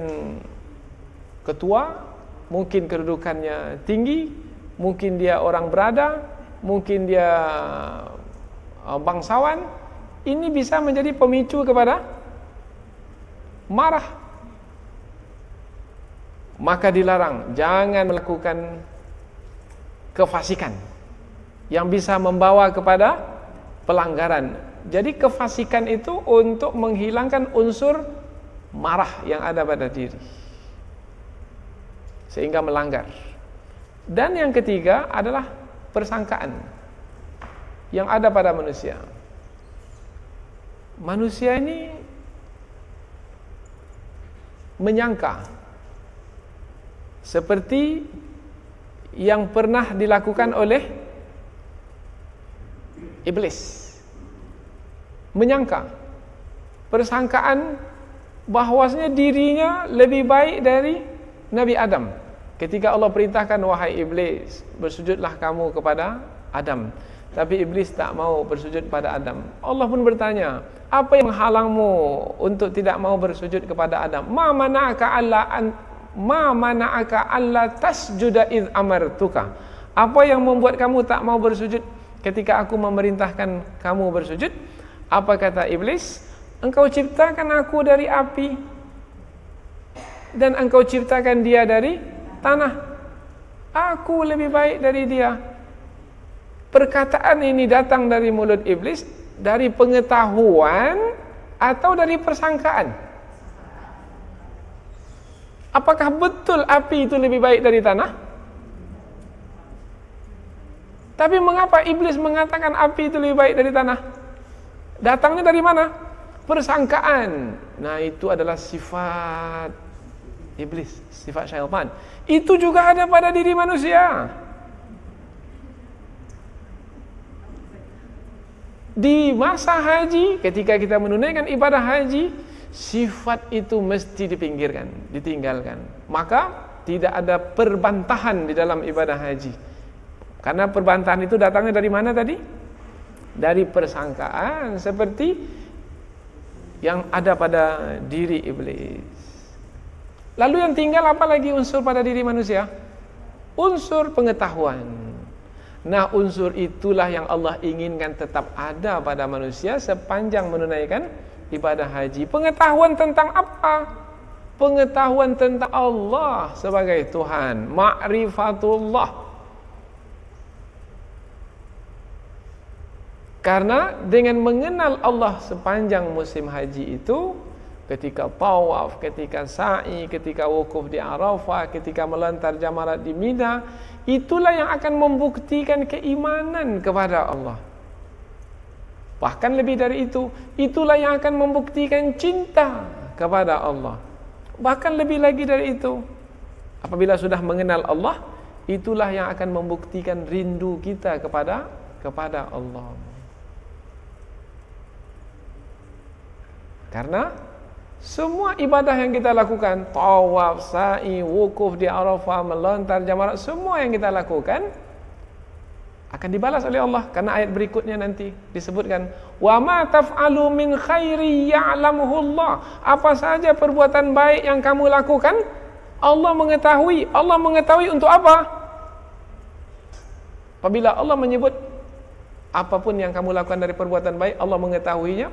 ketua, mungkin kedudukannya tinggi, mungkin dia orang berada, mungkin dia bangsawan, ini bisa menjadi pemicu kepada marah. Maka dilarang, jangan melakukan kefasikan yang bisa membawa kepada pelanggaran. Jadi kefasikan itu untuk menghilangkan unsur marah yang ada pada diri, sehingga melanggar. Dan yang ketiga adalah persangkaan yang ada pada manusia. Manusia ini menyangka seperti yang pernah dilakukan oleh iblis. Menyangka, persangkaan bahwasanya dirinya lebih baik dari Nabi Adam. Ketika Allah perintahkan, wahai iblis, bersujudlah kamu kepada Adam. Tapi iblis tak mau bersujud pada Adam. Allah pun bertanya, apa yang menghalangmu untuk tidak mau bersujud kepada Adam? Ma mana'aka alla tasjuda id amartuka. Apa yang membuat kamu tak mau bersujud ketika aku memerintahkan kamu bersujud? Apa kata iblis? Engkau ciptakan aku dari api dan engkau ciptakan dia dari tanah. Aku lebih baik dari dia. Perkataan ini datang dari mulut iblis, dari pengetahuan atau dari persangkaan? Apakah betul api itu lebih baik dari tanah? Tapi mengapa iblis mengatakan api itu lebih baik dari tanah? Datangnya dari mana? Persangkaan. Nah, itu adalah sifat iblis, sifat syaitan. Itu juga ada pada diri manusia. Di masa haji, ketika kita menunaikan ibadah haji, sifat itu mesti dipinggirkan, ditinggalkan. Maka tidak ada perbantahan di dalam ibadah haji. Karena perbantahan itu datangnya dari mana tadi? Dari persangkaan seperti yang ada pada diri iblis. Lalu yang tinggal apa lagi unsur pada diri manusia? Unsur pengetahuan. Nah, unsur itulah yang Allah inginkan tetap ada pada manusia sepanjang menunaikan ibadah haji. Pengetahuan tentang apa? Pengetahuan tentang Allah sebagai Tuhan, ma'rifatullah. Karena dengan mengenal Allah sepanjang musim haji itu, ketika tawaf, ketika sa'i, ketika wukuf di Arafah, ketika melontar jamarat di Mina, itulah yang akan membuktikan keimanan kepada Allah. Bahkan lebih dari itu, itulah yang akan membuktikan cinta kepada Allah. Bahkan lebih lagi dari itu, apabila sudah mengenal Allah, itulah yang akan membuktikan rindu kita kepada Allah. Karena semua ibadah yang kita lakukan, tawaf, sa'i, wukuf di Arafah, melontar jamarat, semua yang kita lakukan akan dibalas oleh Allah. Karena ayat berikutnya nanti disebutkan, wa ma taf'alu min khairi ya'lamuhu Allah. Apa saja perbuatan baik yang kamu lakukan, Allah mengetahui. Allah mengetahui untuk apa? Apabila Allah menyebut apapun yang kamu lakukan dari perbuatan baik, Allah mengetahuinya.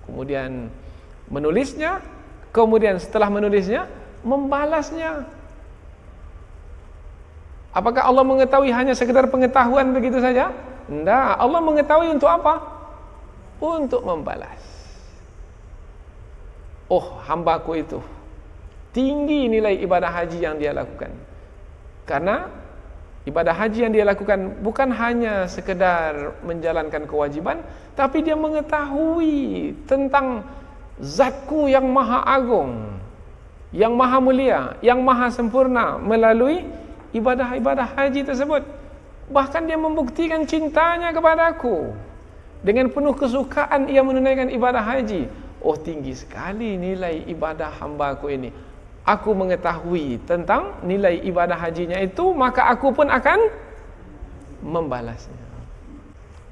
Kemudian menulisnya, kemudian setelah menulisnya, membalasnya. Apakah Allah mengetahui hanya sekedar pengetahuan begitu saja? Tidak, Allah mengetahui untuk apa? Untuk membalas. Oh, hambaku itu tinggi nilai ibadah haji yang dia lakukan. Karena ibadah haji yang dia lakukan bukan hanya sekedar menjalankan kewajiban, tapi dia mengetahui tentang Zatku yang maha agung, yang maha mulia, yang maha sempurna melalui ibadah-ibadah haji tersebut. Bahkan dia membuktikan cintanya kepadaku. Dengan penuh kesukaan ia menunaikan ibadah haji. Oh, tinggi sekali nilai ibadah hambaku ini. Aku mengetahui tentang nilai ibadah hajinya itu, maka aku pun akan membalasnya.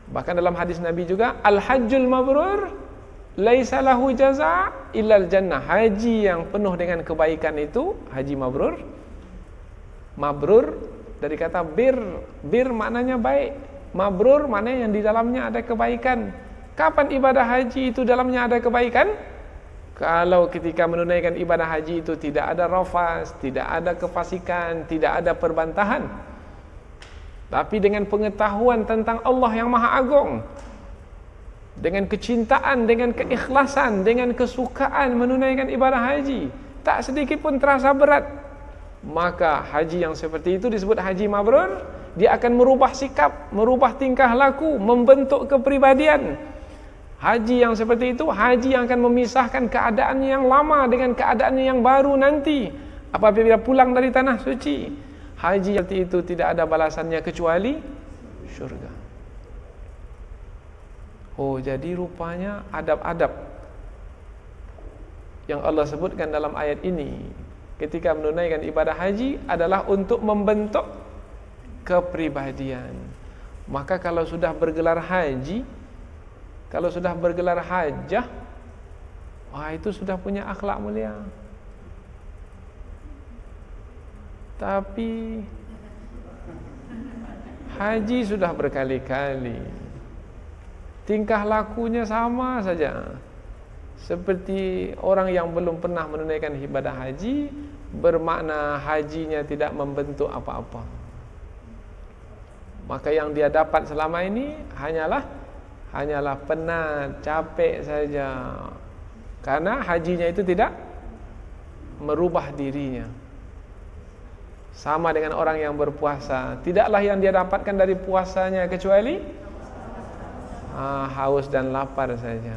Bahkan dalam hadis Nabi juga, al-hajjul mabrur laisa lahu jaza illal jannah. Haji yang penuh dengan kebaikan itu haji mabrur. Mabrur dari kata bir. Bir maknanya baik. Mabrur maknanya yang di dalamnya ada kebaikan. Kapan ibadah haji itu dalamnya ada kebaikan? Kalau ketika menunaikan ibadah haji itu tidak ada rafas, tidak ada kefasikan, tidak ada perbantahan, tapi dengan pengetahuan tentang Allah yang Maha Agung, dengan kecintaan, dengan keikhlasan, dengan kesukaan menunaikan ibadah haji, tak sedikit pun terasa berat, maka haji yang seperti itu disebut haji mabrur. Dia akan merubah sikap, merubah tingkah laku, membentuk kepribadian. Haji yang seperti itu, haji yang akan memisahkan keadaan yang lama dengan keadaan yang baru nanti apabila pulang dari tanah suci. Haji seperti itu tidak ada balasannya kecuali syurga. Oh, jadi rupanya adab-adab yang Allah sebutkan dalam ayat ini ketika menunaikan ibadah haji adalah untuk membentuk kepribadian. Maka kalau sudah bergelar haji, kalau sudah bergelar hajah, wah itu sudah punya akhlak mulia. Tapi haji sudah berkali-kali, tingkah lakunya sama saja seperti orang yang belum pernah menunaikan ibadah haji, bermakna hajinya tidak membentuk apa-apa. Maka yang dia dapat selama ini hanyalah penat, capek saja. Karena hajinya itu tidak merubah dirinya. Sama dengan orang yang berpuasa, tidaklah yang dia dapatkan dari puasanya kecuali haus dan lapar saja.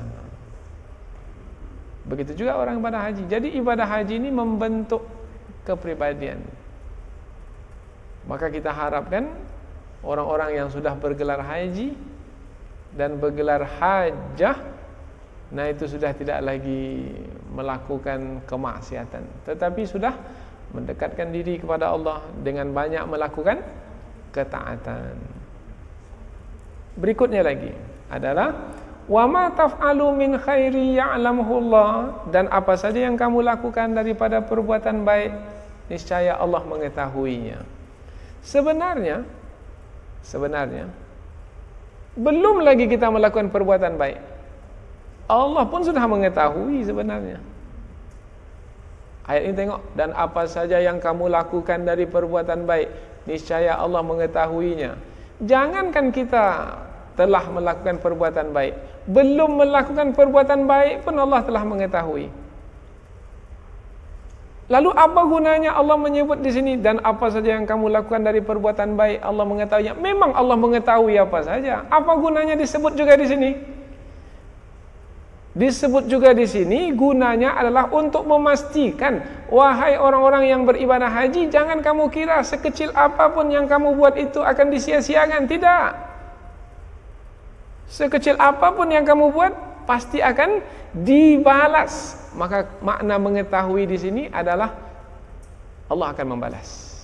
Begitu juga orang ibadah haji. Jadi ibadah haji ini membentuk kepribadian. Maka kita harapkan orang-orang yang sudah bergelar haji dan bergelar hajah, nah itu sudah tidak lagi melakukan kemaksiatan, tetapi sudah mendekatkan diri kepada Allah dengan banyak melakukan ketaatan. Berikutnya lagi adalah wa ma taf'alu min khairi ya'lamuhu Allah, dan apa saja yang kamu lakukan daripada perbuatan baik niscaya Allah mengetahuinya. Sebenarnya belum lagi kita melakukan perbuatan baik, Allah pun sudah mengetahui sebenarnya. Ayat ini tengok, dan apa saja yang kamu lakukan dari perbuatan baik niscaya Allah mengetahuinya. Jangankan kita telah melakukan perbuatan baik, belum melakukan perbuatan baik pun Allah telah mengetahui. Lalu apa gunanya Allah menyebut di sini dan apa saja yang kamu lakukan dari perbuatan baik Allah mengetahuinya? Memang Allah mengetahui apa saja. Apa gunanya disebut juga di sini? Disebut juga di sini gunanya adalah untuk memastikan, wahai orang-orang yang beribadah haji, jangan kamu kira sekecil apapun yang kamu buat itu akan disia-siakan. Tidak. Sekecil apapun yang kamu buat pasti akan dibalas. Maka makna mengetahui di sini adalah Allah akan membalas.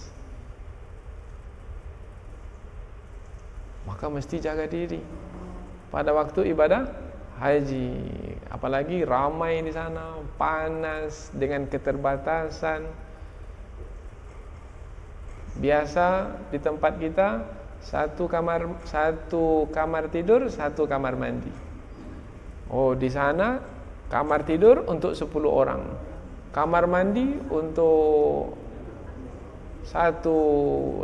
Maka mesti jaga diri pada waktu ibadah haji, apalagi ramai di sana, panas dengan keterbatasan. Biasa di tempat kita satu kamar tidur, satu kamar mandi. Oh, di sana kamar tidur untuk 10 orang, kamar mandi untuk satu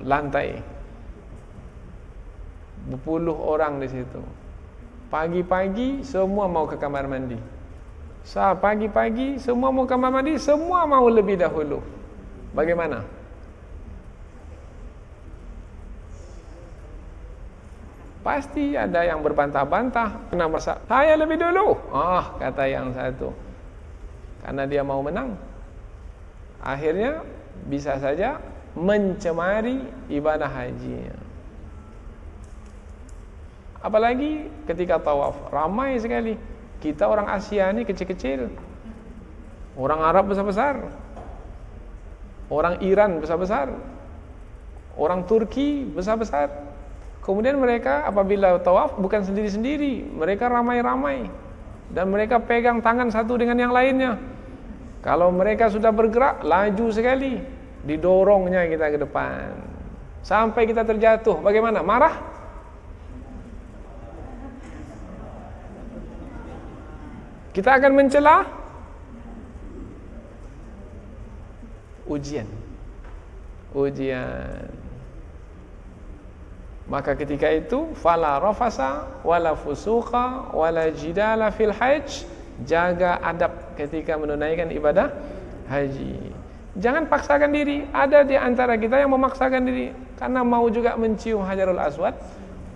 lantai, berpuluh orang di situ. Pagi-pagi semua mau ke kamar mandi. Pagi-pagi semua mau ke kamar mandi, semua mau lebih dahulu. Bagaimana? Pasti ada yang berbantah-bantah, kena merasa saya lebih dulu. Kata yang satu, karena dia mau menang. Akhirnya bisa saja mencemari ibadah hajinya. Apalagi ketika tawaf, ramai sekali. Kita orang Asia ini kecil-kecil, orang Arab besar-besar, orang Iran besar-besar, orang Turki besar-besar, Kemudian mereka apabila tawaf bukan sendiri-sendiri, mereka ramai-ramai dan mereka pegang tangan satu dengan yang lainnya. Kalau mereka sudah bergerak, laju sekali, didorongnya kita ke depan sampai kita terjatuh. Bagaimana? Marah? Kita akan mencela? Ujian. Maka ketika itu fala rafasa wala fusuqa wala jidala fil hajj, jaga adab ketika menunaikan ibadah haji. Jangan paksakan diri. Ada di antara kita yang memaksakan diri karena mau juga mencium Hajarul Aswad.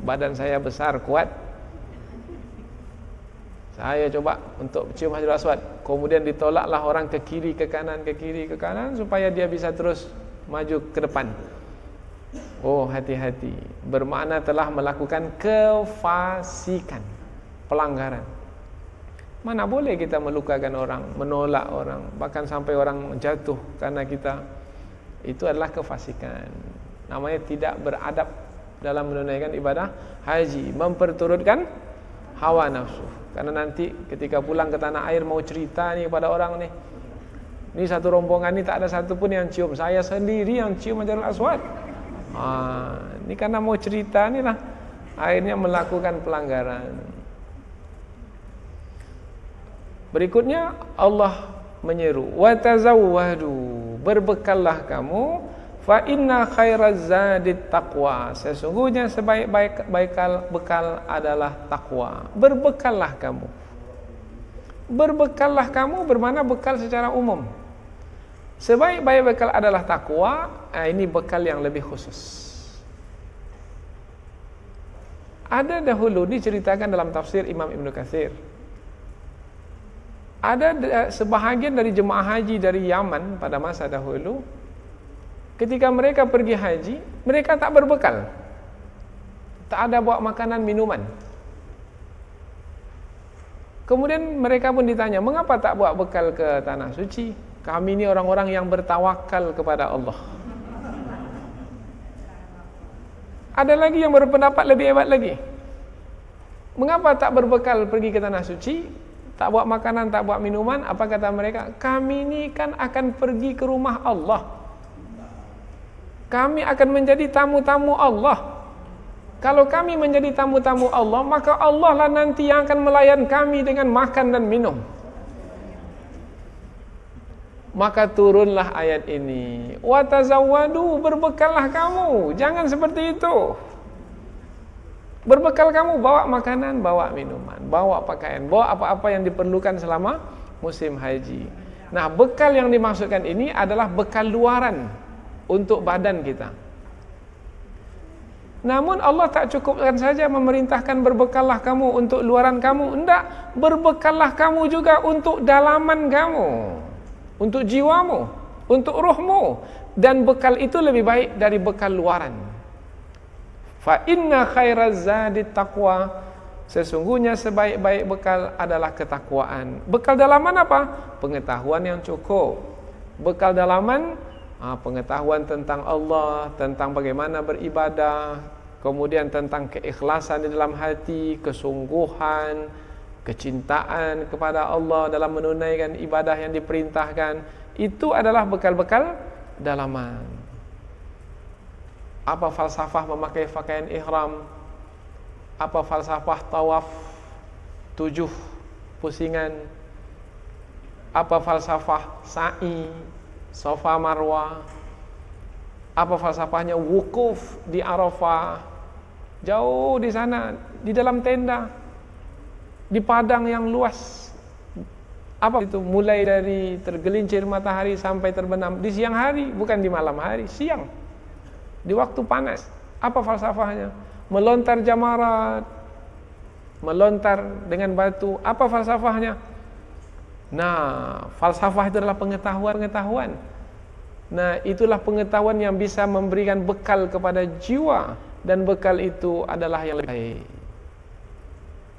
Badan saya besar, kuat, saya coba untuk cium Hajarul Aswad. Kemudian ditolaklah orang ke kiri, ke kanan, ke kiri, ke kanan, supaya dia bisa terus maju ke depan. Oh, hati-hati, bermakna telah melakukan kefasikan, pelanggaran. Mana boleh kita melukakan orang, menolak orang, bahkan sampai orang jatuh karena kita. Itu adalah kefasikan. Namanya tidak beradab dalam menunaikan ibadah haji, memperturutkan hawa nafsu. Karena nanti ketika pulang ke tanah air mau cerita nih kepada orang nih, ini satu rombongan ini tak ada satu pun yang cium, saya sendiri yang cium Hajarul Aswad. Ini karena mau cerita nih lah, akhirnya melakukan pelanggaran. Berikutnya Allah menyeru, wa tazawwadu, berbekallah kamu, fa inna khairaz zadit taqwa, sesungguhnya sebaik-baik bekal adalah takwa. Berbekallah kamu. Berbekallah kamu bermakna bekal secara umum. Sebaik-baik bekal adalah takwa. Ini bekal yang lebih khusus. Ada dahulu diceritakan dalam tafsir Imam Ibn Katsir, ada sebahagian dari jemaah haji dari Yaman pada masa dahulu, ketika mereka pergi haji, mereka tak berbekal, tak ada bawa makanan minuman. Kemudian mereka pun ditanya, mengapa tak bawa bekal ke tanah suci? Kami ini orang-orang yang bertawakal kepada Allah. Ada lagi yang berpendapat lebih hebat lagi. Mengapa tak berbekal pergi ke tanah suci? Tak bawa makanan, tak bawa minuman. Apa kata mereka? Kami ini kan akan pergi ke rumah Allah. Kami akan menjadi tamu-tamu Allah. Kalau kami menjadi tamu-tamu Allah, maka Allah lah nanti yang akan melayan kami dengan makan dan minum. Maka turunlah ayat ini, wa tazawwadu, berbekallah kamu. Jangan seperti itu. Berbekal kamu, bawa makanan, bawa minuman, bawa pakaian, bawa apa-apa yang diperlukan selama musim haji. Nah, bekal yang dimaksudkan ini adalah bekal luaran untuk badan kita. Namun Allah tak cukupkan saja memerintahkan berbekallah kamu untuk luaran kamu. Enggak, berbekallah kamu juga untuk dalaman kamu, untuk jiwamu, untuk ruhmu. Dan bekal itu lebih baik dari bekal luaran. Fa inna khairaz zadit taqwa, sesungguhnya sebaik-baik bekal adalah ketakwaan. Bekal dalaman apa? Pengetahuan yang cukup. Bekal dalaman pengetahuan tentang Allah, tentang bagaimana beribadah, kemudian tentang keikhlasan di dalam hati, kesungguhan, kecintaan kepada Allah dalam menunaikan ibadah yang diperintahkan. Itu adalah bekal-bekal dalaman. Apa falsafah memakai pakaian ihram? Apa falsafah tawaf 7 pusingan? Apa falsafah sa'i, Safa Marwah? Apa falsafahnya wukuf di Arafah? Jauh di sana, di dalam tenda, di padang yang luas. Apa itu? Mulai dari tergelincir matahari sampai terbenam di siang hari, bukan di malam hari, siang, di waktu panas. Apa falsafahnya? Melontar jamarat, melontar dengan batu. Apa falsafahnya? Nah, falsafah itu adalah pengetahuan. Nah, itulah pengetahuan yang bisa memberikan bekal kepada jiwa, dan bekal itu adalah yang lebih baik.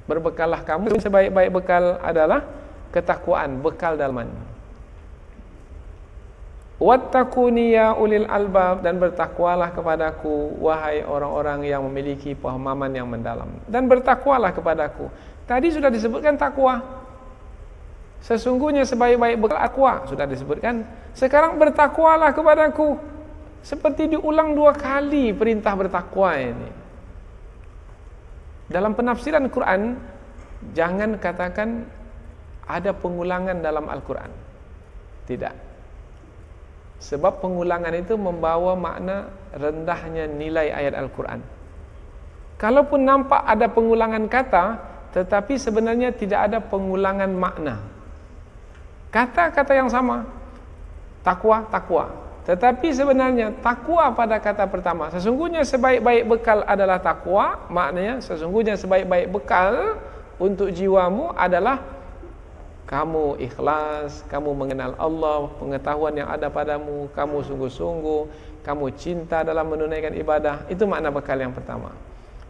Berbekallah kamu, sebaik-baik bekal adalah ketakwaan, bekal dalaman. Wattaquni ya ulil albab, dan bertakwalah kepadaku wahai orang-orang yang memiliki pemahaman yang mendalam. Dan bertakwalah kepadaku. Tadi sudah disebutkan takwa. Sesungguhnya sebaik-baik bekal takwa sudah disebutkan. Sekarang bertakwalah kepadaku. Seperti diulang 2 kali perintah bertakwa ini. Dalam penafsiran Quran, jangan katakan ada pengulangan dalam Al-Quran. Tidak. Sebab pengulangan itu membawa makna rendahnya nilai ayat Al-Quran. Kalaupun nampak ada pengulangan kata, tetapi sebenarnya tidak ada pengulangan makna. Kata-kata yang sama, takwa, takwa. Tetapi sebenarnya takwa pada kata pertama, sesungguhnya sebaik-baik bekal adalah takwa. Maknanya sesungguhnya sebaik-baik bekal untuk jiwamu adalah kamu ikhlas, kamu mengenal Allah, pengetahuan yang ada padamu, kamu sungguh-sungguh, kamu cinta dalam menunaikan ibadah. Itu makna bekal yang pertama.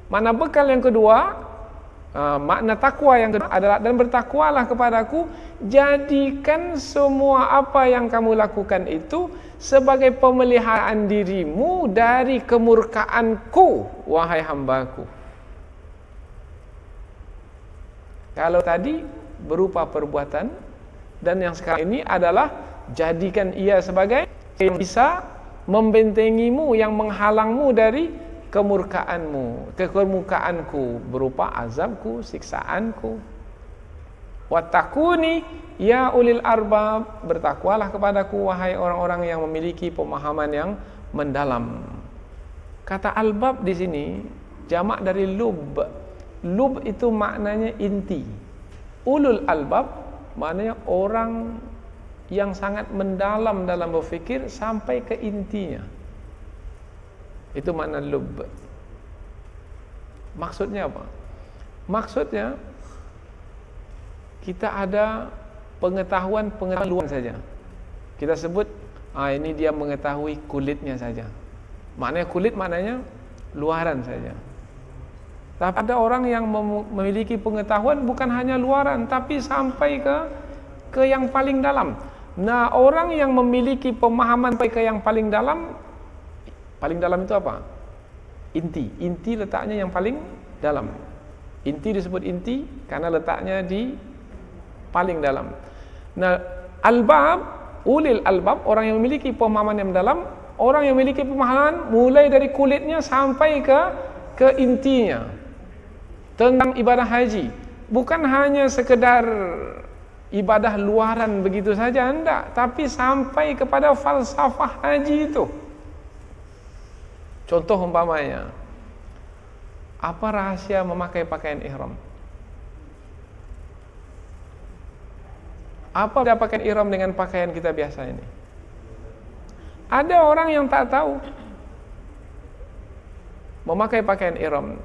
Makna bekal yang kedua, makna takwa yang kedua adalah, dan bertakwalah kepadaku, jadikan semua apa yang kamu lakukan itu sebagai pemeliharaan dirimu dari kemurkaanku, wahai hambaku. Kalau tadi berupa perbuatan, dan yang sekarang ini adalah jadikan ia sebagai yang bisa membentengimu, yang menghalangmu dari kemurkaanmu, kemukaanku, berupa azabku, siksaanku. Wattaquni ya ulil arbab, bertakwalah kepadaku wahai orang-orang yang memiliki pemahaman yang mendalam. Kata albab di sini jamak dari lub. Lub itu maknanya inti. Ulul albab maknanya orang yang sangat mendalam dalam berfikir sampai ke intinya. Itu makna lub. Maksudnya apa? Maksudnya kita ada pengetahuan luar saja. Kita sebut ini dia mengetahui kulitnya saja. Maknanya kulit maknanya luaran saja. Tapi ada orang yang memiliki pengetahuan bukan hanya luaran, tapi sampai ke yang paling dalam. Nah, orang yang memiliki pemahaman sampai ke yang paling dalam itu apa? Inti. Inti letaknya yang paling dalam. Inti disebut inti karena letaknya di paling dalam. Nah, albab, ulil albab, orang yang memiliki pemahaman yang dalam, orang yang memiliki pemahaman mulai dari kulitnya sampai ke intinya. Tentang ibadah haji, bukan hanya sekedar ibadah luaran begitu saja, enggak, tapi sampai kepada falsafah haji itu. Contoh umpamanya, apa rahasia memakai pakaian ihram? Apa beda pakaian ihram dengan pakaian kita biasa ini? Ada orang yang tak tahu. Memakai pakaian ihram,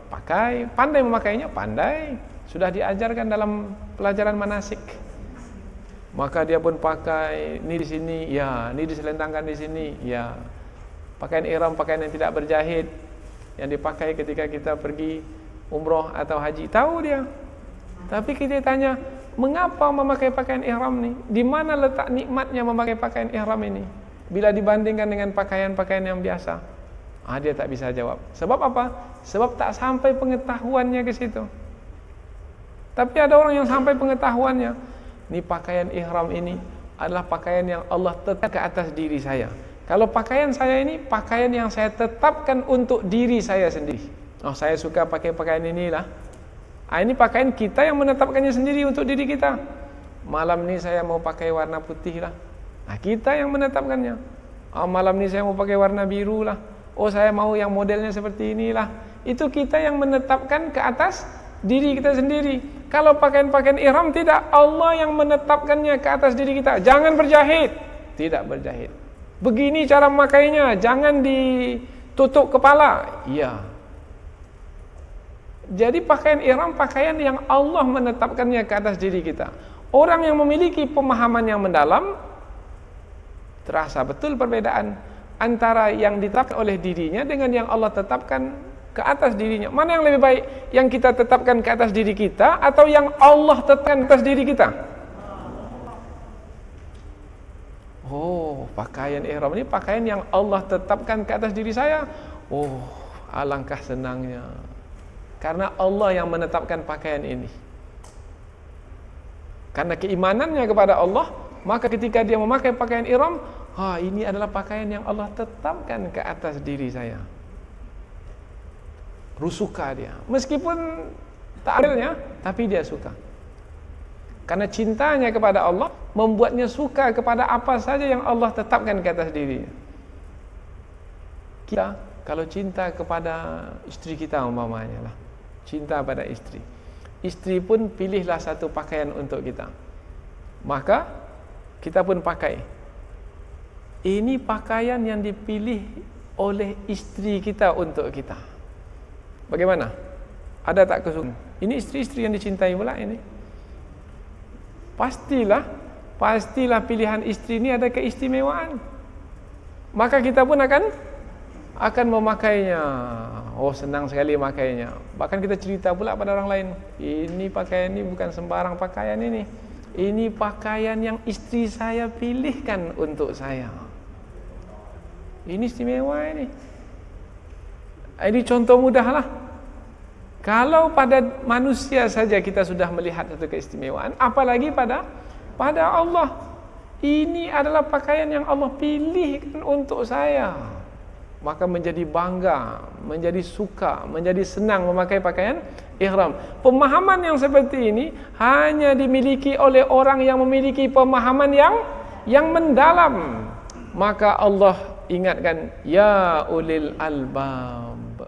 pandai memakainya, pandai, sudah diajarkan dalam pelajaran manasik. Maka dia pun pakai, ini di sini, ya, ini diselentangkan di sini, ya. Pakaian ihram, pakaian yang tidak berjahit, yang dipakai ketika kita pergi umroh atau haji, tahu dia. Tapi kita tanya, mengapa memakai pakaian ihram nih? Di mana letak nikmatnya memakai pakaian ihram ini? Bila dibandingkan dengan pakaian-pakaian yang biasa. Dia tak bisa jawab. Sebab apa? Sebab tak sampai pengetahuannya ke situ. Tapi ada orang yang sampai pengetahuannya. Ini pakaian ihram ini adalah pakaian yang Allah tetapkan ke atas diri saya. Kalau pakaian saya ini, pakaian yang saya tetapkan untuk diri saya sendiri. Saya suka pakai pakaian inilah. Ini pakaian kita yang menetapkannya sendiri untuk diri kita. Malam ini saya mau pakai warna putih lah. Kita yang menetapkannya. Malam ini saya mau pakai warna biru lah. Saya mau yang modelnya seperti inilah. Itu kita yang menetapkan ke atas diri kita sendiri. Kalau pakaian-pakaian ihram tidak, Allah yang menetapkannya ke atas diri kita. Jangan berjahit, tidak berjahit. Begini cara memakainya, jangan ditutup kepala. Iya. Jadi pakaian ihram pakaian yang Allah menetapkannya ke atas diri kita. Orang yang memiliki pemahaman yang mendalam, terasa betul perbedaan antara yang ditetapkan oleh dirinya dengan yang Allah tetapkan ke atas dirinya. Mana yang lebih baik? Yang kita tetapkan ke atas diri kita atau yang Allah tetapkan ke atas diri kita? Pakaian pakaian ihram ini pakaian yang Allah tetapkan ke atas diri saya. Oh, alangkah senangnya. Karena Allah yang menetapkan pakaian ini. Karena keimanannya kepada Allah, maka ketika dia memakai pakaian ihram, ini adalah pakaian yang Allah tetapkan ke atas diri saya. Suka dia. Meskipun tak adilnya, tapi dia suka. Karena cintanya kepada Allah membuatnya suka kepada apa saja yang Allah tetapkan ke atas dirinya. Kita kalau cinta kepada istri kita umpamanya lah, cinta pada istri, istri pun pilihlah satu pakaian untuk kita, maka kita pun pakai. Ini pakaian yang dipilih oleh istri kita untuk kita. Bagaimana? Ada tak kesukaan? Ini istri-istri yang dicintai pula ini. Pastilah pilihan istri ini ada keistimewaan. Maka kita pun akan memakainya. Oh, senang sekali makainya. Bahkan kita cerita pula pada orang lain, ini pakaian ini bukan sembarang pakaian ini. Ini pakaian yang istri saya pilihkan untuk saya. Ini istimewa ini. Ini contoh mudahlah. Kalau pada manusia saja kita sudah melihat satu keistimewaan, apalagi pada Allah. Ini adalah pakaian yang Allah pilihkan untuk saya. Maka menjadi bangga, menjadi suka, menjadi senang memakai pakaian ihram. Pemahaman yang seperti ini hanya dimiliki oleh orang yang memiliki pemahaman yang mendalam. Maka Allah ingatkan, ya ulil albab.